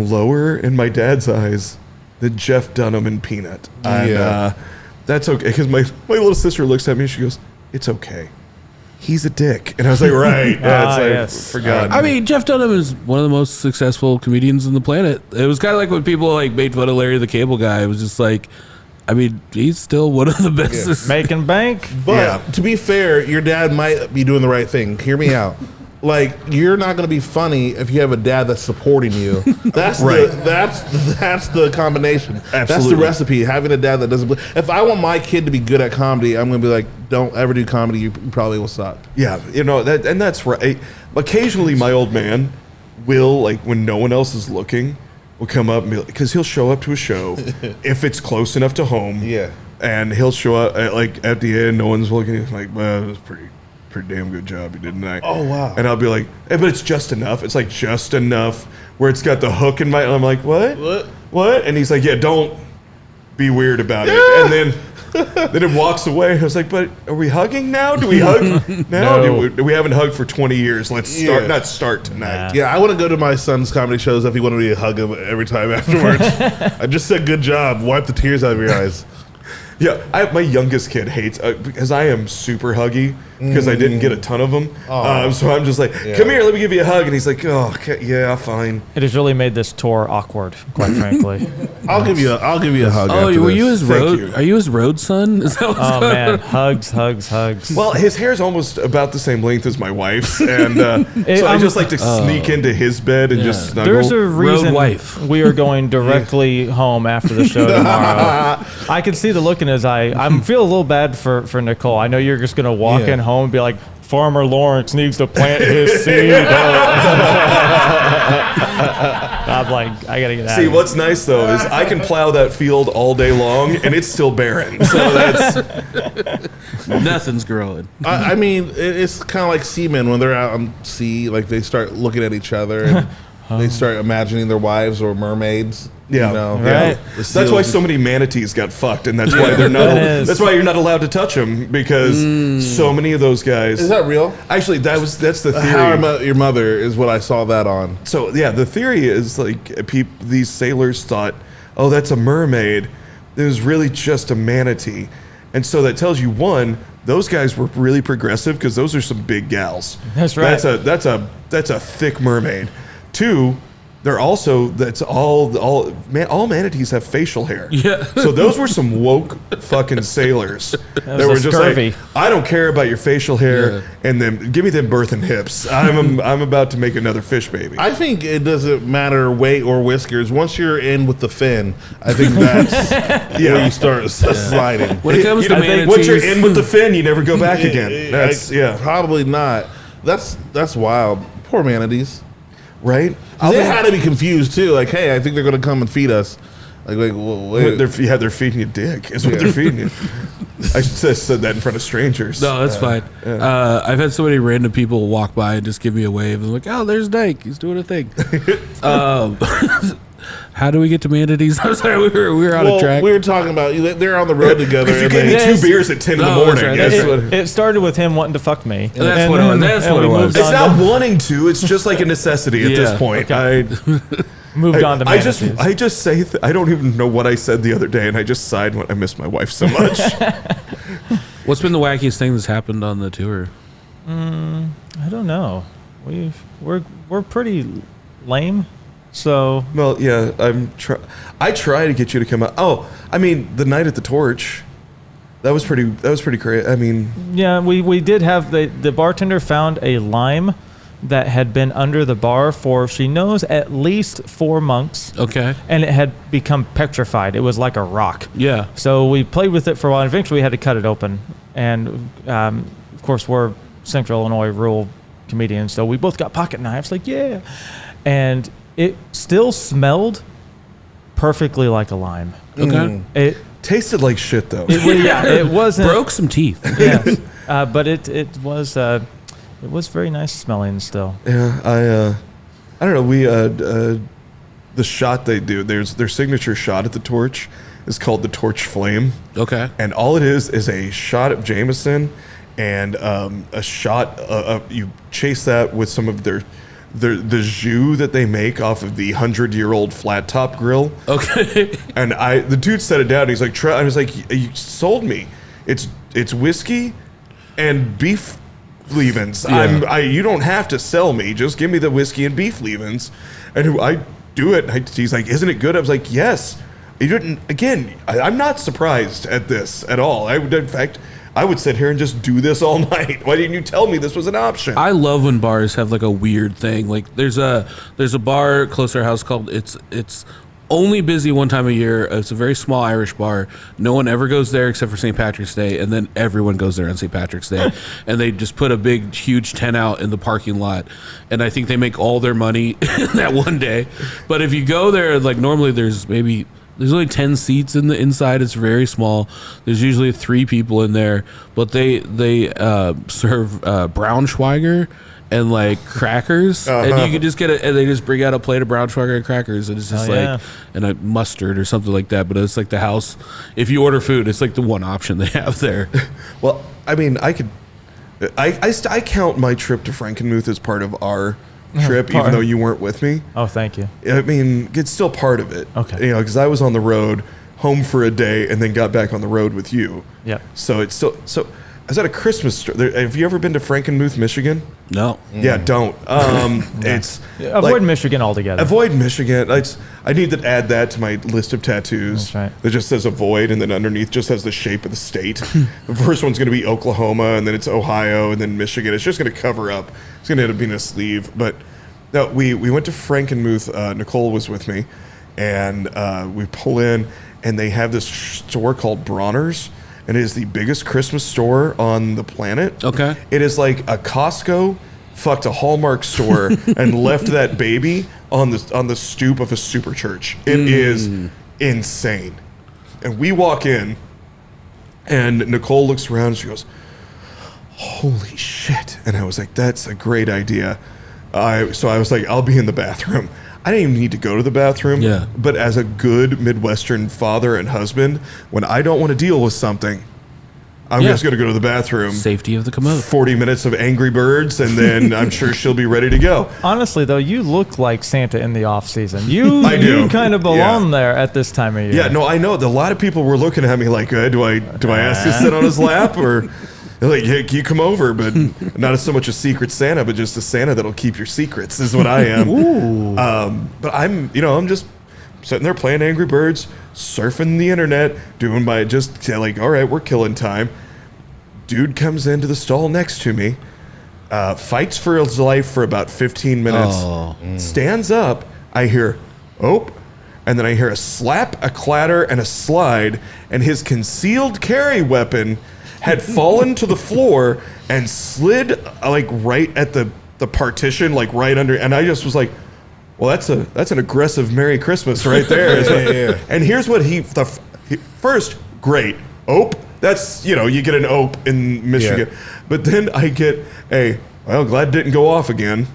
lower in my dad's eyes than Jeff Dunham and Peanut. And that's okay, because my little sister looks at me and she goes, it's okay. He's a dick. And I was like, right. Yes. Forgot. I mean, Jeff Dunham is one of the most successful comedians on the planet. It was kind of like when people like made fun of Larry the Cable Guy. It was just like, I mean, he's still one of the best. Making bank. But to be fair, your dad might be doing the right thing. Hear me out. Like, you're not going to be funny if you have a dad that's supporting you. That's that's the combination. That's the Absolutely. recipe. Having a dad that doesn't. If I want my kid to be good at comedy, I'm going to be like, don't ever do comedy. You probably will suck. Yeah, that's right. Occasionally, my old man will, like, when no one else is looking, will come up and be because he'll show up to a show if it's close enough to home. Yeah. And he'll show up at the end, no one's looking. He's like, well, it was pretty damn good job you did tonight. Oh, wow. And I'll be like, hey, but it's just enough. It's like just enough where it's got the hook in my. I'm like, what? And he's like, yeah, don't be weird about it. And then it walks away. I was like, but are we hugging now? Do we hug now? No. We haven't hugged for 20 years. Let's start. Not start tonight. Yeah, I want to go to my son's comedy shows if he wanted me to hug him every time afterwards. I just said, good job. Wipe the tears out of your eyes. Yeah, my youngest kid hates because I am super huggy because I didn't get a ton of them. So I'm just like, come here, let me give you a hug, and he's like, oh, okay, yeah, fine. It has really made this tour awkward, quite frankly. I'll give you a hug. Oh, after were this. you his Thank road? you. Are you his road son? Is that what's Oh going man, on? hugs. Well, his hair's almost about the same length as my wife's, and so I just like to sneak into his bed and just snuggle. There's a reason wife. we are going directly home after the show tomorrow. I can see the look in his eye. I'm feel a little bad for Nicole. I know you're just gonna walk in home and be like, Farmer Lawrence needs to plant his seed. I'm like, I gotta get out. See, of here. what's nice though is I can plow that field all day long, and it's still barren. So that's Nothing's growing. I mean, it's kind of like seamen when they're out on sea. Like they start looking at each other and they start imagining their wives or mermaids. Yeah. You know? Right. The That's why seals so many manatees got fucked, and that's why they're not. It is. That's why you're not allowed to touch them because so many of those guys. Is that real? Actually, that's the theory. How I Met Your Mother is what I saw that on. So yeah, the theory is like these sailors thought, oh, that's a mermaid. It was really just a manatee, and so that tells you one, those guys were really progressive because those are some big gals. That's right. That's a thick mermaid. Two, they're also all manatees have facial hair. Yeah. So those were some woke fucking sailors that was were a just scurvy. like, I don't care about your facial hair, and then give me them birthing hips. I'm about to make another fish baby. I think it doesn't matter weight or whiskers. Once you're in with the fin, I think that's where you start sliding. When it comes to I think manatees, once you're in with the fin, you never go back again. That's Probably not. That's wild. Poor manatees. right. They had to be confused too. Like, hey, I think they're going to come and feed us. Like wait. They're feeding you dick. Is what they're feeding you. I should have said that in front of strangers. No, that's fine. I've had so many random people walk by and just give me a wave. And like, oh, there's Dyke. He's doing a thing. How do we get to manatees? I'm sorry, we were on a track. We were talking about they're on the road together. You And gave me they, two beers at 10 in the No, morning. that's right. That's what- It started with him wanting to fuck me. That's what it was. That's what we it was. moved it's on not to- wanting to. It's just like a necessity at this Yeah. point. moved on to I manatees. just say I don't even know what I said the other day, and I just sighed when I miss my wife so much. What's been the wackiest thing that's happened on the tour? I don't know. We're pretty lame. So Well, yeah, I try to get you to come out. Oh, I mean, the night at the Torch, that was pretty great. I mean, yeah, we did have the bartender found a lime that had been under the bar for, she knows, at least 4 months. Okay. And it had become petrified. It was like a rock. Yeah. So we played with it for a while. And eventually, we had to cut it open. And of course, we're Central Illinois rural comedians, so we both got pocket knives. Like, yeah, and it still smelled perfectly like a lime. Okay. It tasted like shit though. it wasn't Broke some teeth. Yes, but it was very nice smelling still. Yeah, I don't know. We the shot they do. There's their signature shot at the Torch is called the Torch Flame. Okay. And all it is a shot of Jameson and a shot you chase that with some of the jus that they make off of the 100-year-old flat top grill. Okay. And the dude set it down. And he's like, I was like, you sold me. It's whiskey and beef leavings. Yeah. You don't have to sell me. Just give me the whiskey and beef leavings. And I do it. He's like, isn't it good? I was like, yes. You didn't. Again, I'm not surprised at this at all. In fact, I would sit here and just do this all night. Why didn't you tell me this was an option? I love when bars have like a weird thing. Like there's a bar close to our house called it's only busy one time a year. It's a very small Irish bar. No one ever goes there except for St. Patrick's Day, and then everyone goes there on St. Patrick's Day. And they just put a big, huge tent out in the parking lot, and I think they make all their money that one day. But if you go there, like normally there's only 10 seats in the inside. It's very small. There's usually 3 people in there, but they serve Braunschweiger and like crackers, and you can just get it. And they just bring out a plate of Braunschweiger and crackers, and it's just and a mustard or something like that. But it's like the house. If you order food, it's like the one option they have there. Well, I mean, I count my trip to Frankenmuth as part of our trip, even though you weren't with me. Oh, thank you. I mean, it's still part of it. Okay. You know, because I was on the road, home for a day, and then got back on the road with you. Yeah. So it's still I was at a Christmas store. Have you ever been to Frankenmuth, Michigan? No. Yeah, don't. It's avoid Michigan altogether. Avoid Michigan. I need to add that to my list of tattoos. That's right. That just says avoid, and then underneath just has the shape of the state. The first one's going to be Oklahoma, and then it's Ohio, and then Michigan. It's just going to cover up. It's going to end up being a sleeve. But no, we went to Frankenmuth. Nicole was with me, and we pull in, and they have this store called Bronner's. And it is the biggest Christmas store on the planet. Okay. It is like a Costco fucked a Hallmark store and left that baby on the stoop of a super church. It is insane. And we walk in, and Nicole looks around and she goes, "Holy shit!" And I was like, "That's a great idea." So I was like, "I'll be in the bathroom." I didn't even need to go to the bathroom. Yeah. But as a good Midwestern father and husband, when I don't want to deal with something, I'm just going to go to the bathroom. Safety of the commode. 40 minutes of Angry Birds, and then I'm sure she'll be ready to go. Honestly, though, you look like Santa in the off season. You kind of belong there at this time of year. Yeah, no, I know. A lot of people were looking at me like, do I ask to sit on his lap, or they're like, "Hey, can you come over?" But not so much a secret Santa, but just a Santa that'll keep your secrets is what I am. Ooh. But I'm just sitting there playing Angry Birds, surfing the internet, doing my just like, all right, we're killing time. Dude comes into the stall next to me, fights for his life for about 15 minutes, stands up. I hear, "Oh," and then I hear a slap, a clatter, and a slide, and his concealed carry weapon had fallen to the floor and slid like right at the partition, like right under. And I just was like, "Well, that's an aggressive Merry Christmas right there." And here's what first, great, "Ope." That's, you get an "ope" in Michigan. Yeah. But then I get glad it didn't go off again.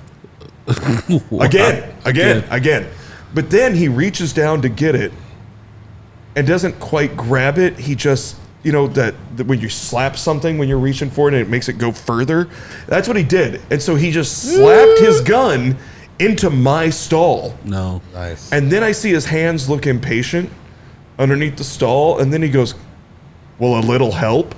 Again. But then he reaches down to get it and doesn't quite grab it. He just, that when you slap something when you're reaching for it and it makes it go further, that's what he did. And so he just slapped his gun into my stall. No. Nice. And then I see his hands look impatient underneath the stall, and then he goes, "Well, a little help?"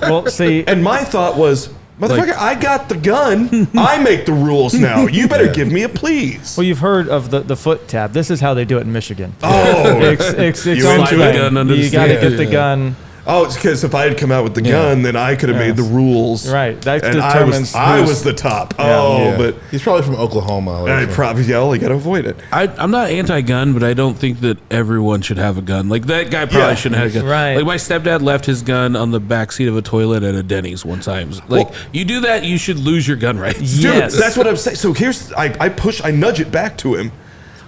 Well, see, and my thought was, "Motherfucker, I got the gun. I make the rules now. You better give me a please." Well, you've heard of the foot tab. This is how they do it in Michigan. Oh, it's you own into thing. it? You got to get the gun. Oh, it's because if I had come out with the gun, then I could have made the rules. Right. That and determines. I was the top. But he's probably from Oklahoma. I probably only got to avoid it. I'm not anti-gun, but I don't think that everyone should have a gun. Like that guy probably shouldn't have a gun. Right. Like my stepdad left his gun on the backseat of a toilet at a Denny's one time. Like you do that, you should lose your gun rights. Yes. Dude, that's what I'm saying. So here's I nudge it back to him.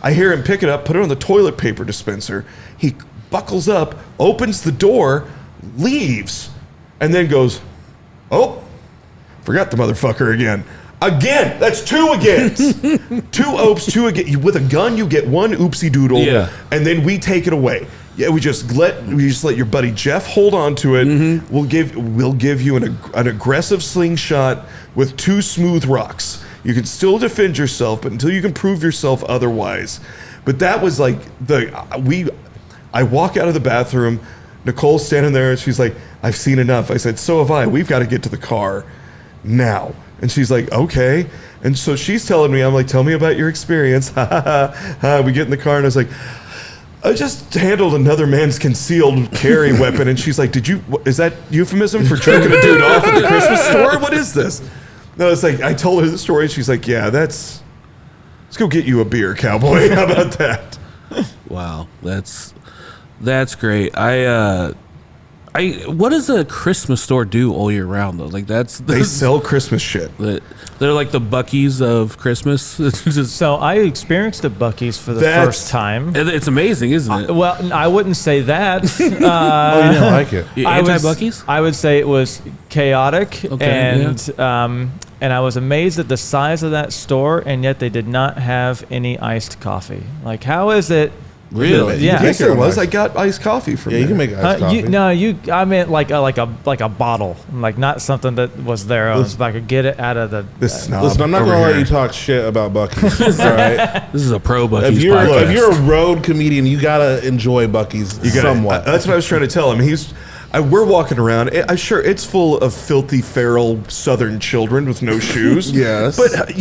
I hear him pick it up, put it on the toilet paper dispenser. He buckles up, opens the door, leaves, and then goes, "Oh, forgot the motherfucker again." Again, that's 2 agains. 2 opes, 2 again. With a gun, you get 1 oopsie doodle, and then we take it away. Yeah, we just let your buddy Jeff hold on to it. Mm-hmm. We'll give you an aggressive slingshot with 2 smooth rocks. You can still defend yourself, but until you can prove yourself otherwise. But that was like I walk out of the bathroom. Nicole's standing there, and she's like, "I've seen enough." I said, "So have I. We've got to get to the car now." And she's like, "Okay." And so she's telling me, I'm like, "Tell me about your experience." We get in the car, and I was like, "I just handled another man's concealed carry weapon." And she's like, is that euphemism for jerking a dude off at the Christmas store? What is this? No, it's like, I told her the story, and she's like, "Yeah, let's go get you a beer, cowboy." How about that? Wow, that's great. What does a Christmas store do all year round though? Like They sell Christmas shit. They're like the Buc-ee's of Christmas. It's just, So I experienced a Buc-ee's for the first time. it's amazing, isn't it? Well, I wouldn't say that. Oh, you didn't like it. Anti-Buc-ee's? I would say it was chaotic, Okay, and I was amazed at the size of that store, and yet they did not have any iced coffee. Like, how is it? Really? Yeah. Yes, there was. Nice. I got iced coffee from Yeah, you can make iced coffee. I meant like a bottle, like not something that was there. I was like, I could get it out of the. this snob. Listen, I'm not over gonna let here. you talk shit about Buc-ee's. All right. This is a pro Buc-ee's If you're podcast. if you're a road comedian, you gotta enjoy Buc-ee's You gotta- somewhat. That's what I was trying to tell him. We're walking around. I'm sure it's full of filthy, feral Southern children with no shoes. Yes. But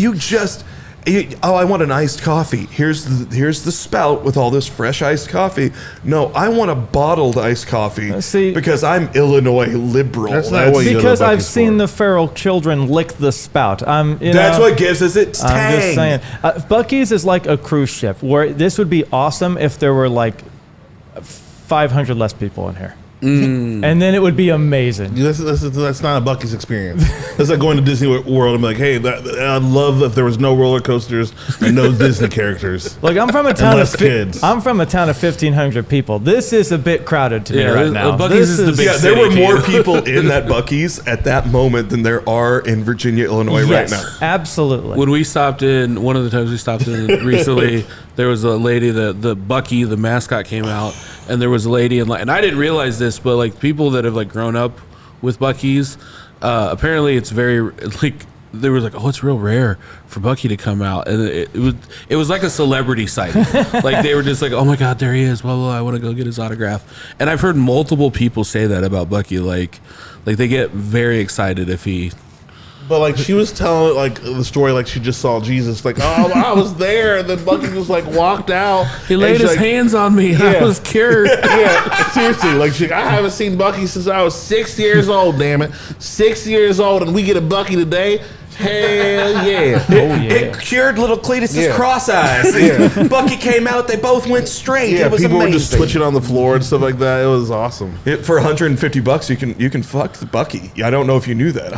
I want an iced coffee. Here's the spout with all this fresh iced coffee. No, I want a bottled iced coffee See- because I'm Illinois liberal. That's not what you go to Because I've Buc-ee's seen for. the feral children lick the spout. That's what gives us its tang. I'm just saying. Buc-ee's is like a cruise ship, where this would be awesome if there were like 500 less people in here. And then it would be amazing. That's not a Buc-ee's experience. That's like going to Disney World and be like, hey, I'd love if there was no roller coasters and no Disney characters. Look, I'm from a town less kids. I'm from a town of 1,500 people. This is a bit crowded to me right now. Buc-ee's is the big Yeah, there city were to more you. people in that Buc-ee's at that moment than there are in Virginia, Illinois Yes, right now. absolutely. When we stopped in, one of the times we stopped in recently, there was a lady, the Bucky, the mascot came out, and there was a lady in line, and I didn't realize this, but like people that have like grown up with Buc-ee's, apparently it's very like they were like, oh, it's real rare for Bucky to come out, and it was like a celebrity sighting. Like they were just like, oh my god, there he is, blah blah, blah. I want to go get his autograph. And I've heard multiple people say that about Bucky, like they get very excited if he. But like she was telling like the story like she just saw Jesus. Like, oh, I was there, and then Buc-ee's just like walked out. He laid and she's his like, hands on me, and I Yeah. was cured. Yeah, seriously. Like I haven't seen Buc-ee since I was 6 years old. Damn it, 6 years old, and we get a Buc-ee today. Hell yeah! It cured little Cletus's Yeah. cross eyes. Yeah. Bucky came out; they both went straight. Yeah, it was people amazing. were just twitching on the floor and stuff like that. It was awesome. For $150, you can fuck the Bucky. I don't know if you knew that.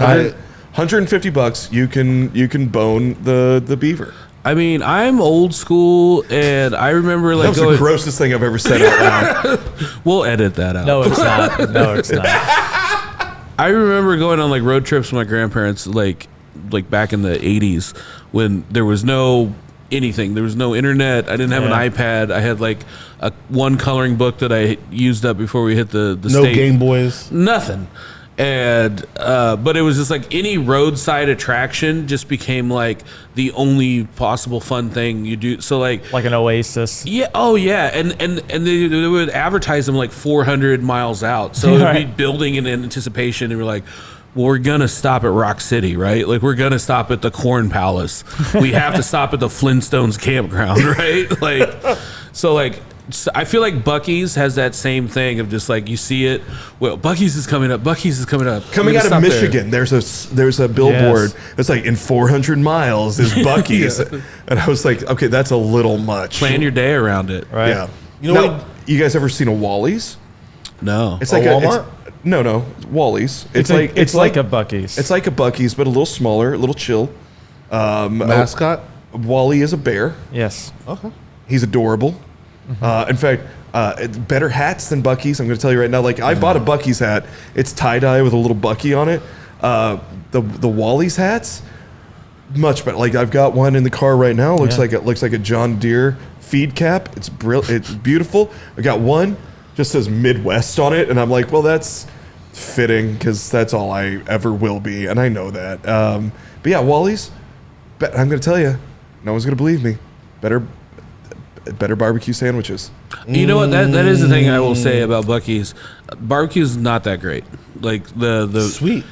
$150, you can bone the beaver. I mean, I'm old school, and I remember That like was going. the grossest thing I've ever said out loud. We'll edit that out. No, it's not. No, it's not. I remember going on like road trips with my grandparents, like back in the '80s when there was no anything. There was no internet. I didn't have an Yeah. iPad. I had like one coloring book that I used up before we hit the No state. Game Boys. Nothing. And but it was just like any roadside attraction just became like the only possible fun thing you do. So like Like an oasis. yeah, oh yeah, and they would advertise them like 400 miles out, so it'd be Right. building in anticipation, and we're like, well, we're gonna stop at Rock City, right? Like we're gonna stop at the Corn Palace. We have to stop at the Flintstones campground, right? Like, so like. So I feel like Buc-ee's has that same thing of just like you see it. Well, Buc-ee's is coming up. Buc-ee's is coming up. Coming We're out gonna of stop there. Michigan, there's a billboard that's like in 400 miles is Buc-ee's, and I was like, okay, that's a little much. Plan your day around it. Right. Yeah. You know Now, what? you guys ever seen a Wally's? No. It's A like Walmart? No, Wally's. It's like a Buc-ee's. It's like a Buc-ee's, but a little smaller, a little chill. Mascot. Wally is a bear. Yes. Okay. He's adorable. In fact, better hats than Buc-ee's. I'm going to tell you right now. Like I bought a Buc-ee's hat. It's tie dye with a little Bucky on it. The Wally's hats, much better. Like I've got one in the car right now. Looks Yeah. like a John Deere feed cap. It's It's beautiful. I got one just says Midwest on it, and I'm like, well, that's fitting because that's all I ever will be, and I know that. But yeah, Wally's. I'm going to tell you, no one's going to believe me. Better barbecue sandwiches. You know what? That is the thing I will say about Buc-ee's. Barbecue's not that great. Like the Sweet.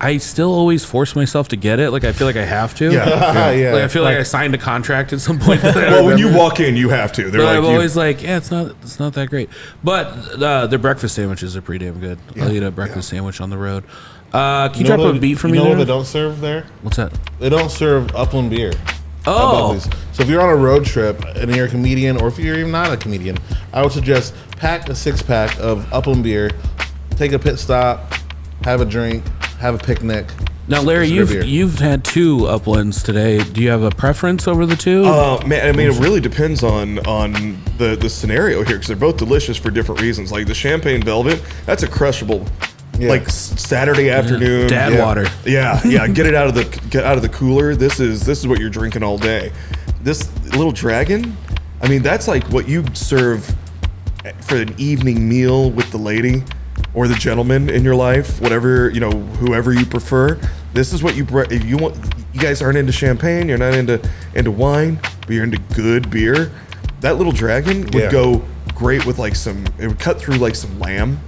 I still always force myself to get it. Like I feel like I have to. Yeah. Like I feel like I signed a contract at some point. That I Well, when you remember. walk in, you have to. They're But like, I'm you- always like, yeah, it's not that great. But their breakfast sandwiches are pretty damn good. I'll eat a breakfast sandwich on the road. Can you drop a beat for me You know there? what they don't serve there? What's that? They don't serve Upland beer. Oh. So if you're on a road trip and you're a comedian, or if you're even not a comedian, I would suggest pack a 6-pack of Upland beer, take a pit stop, have a drink, have a picnic. Now, Larry, It's good beer. you've had 2 Uplands today. Do you have a preference over the 2? Man, I mean, it really depends on the scenario here, because they're both delicious for different reasons. Like the Champagne Velvet, that's a crushable, like Saturday afternoon. Dad water. Yeah, get out of the cooler. This is what you're drinking all day. This Little Dragon, I mean, that's like what you serve for an evening meal with the lady or the gentleman in your life, whatever, whoever you prefer. This is what if you want. You guys aren't into champagne, you're not into wine, but you're into good beer. That Little Dragon would go great with like it would cut through like some lamb,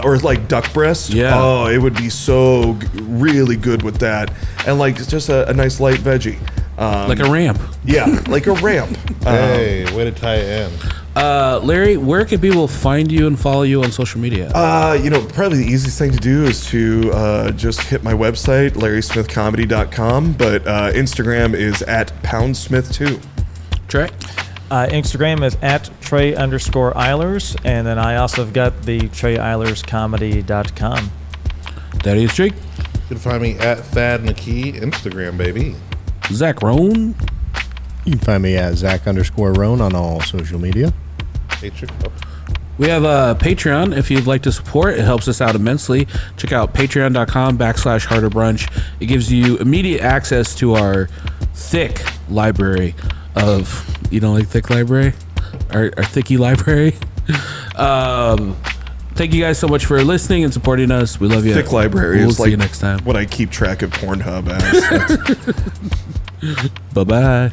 or like duck breast. Yeah. Oh, it would be so really good with that, and like just a nice light veggie. Like a ramp. Yeah, like a ramp. Hey, way to tie it in. Larry, where can people find you and follow you on social media? Probably the easiest thing to do is to just hit my website, larrysmithcomedy.com, but Instagram is at poundsmith2. Trey? Instagram is at Trey_Eilers, and then I also have got the TreyEilersComedy.com. Thaddaeus Jake? You can find me at Thad Mckee, Instagram, baby. Zach Roan? You can find me at Zach_Roan on all social media. We have a Patreon if you'd like to support. It helps us out immensely. Check out patreon.com/Harder Brunch. It gives you immediate access to our thick library of, you don't like thick library? Our thicky library. Thank you guys so much for listening and supporting us. We love you. Thick library We'll is see like you next time. what I keep track of Pornhub as. Bye-bye.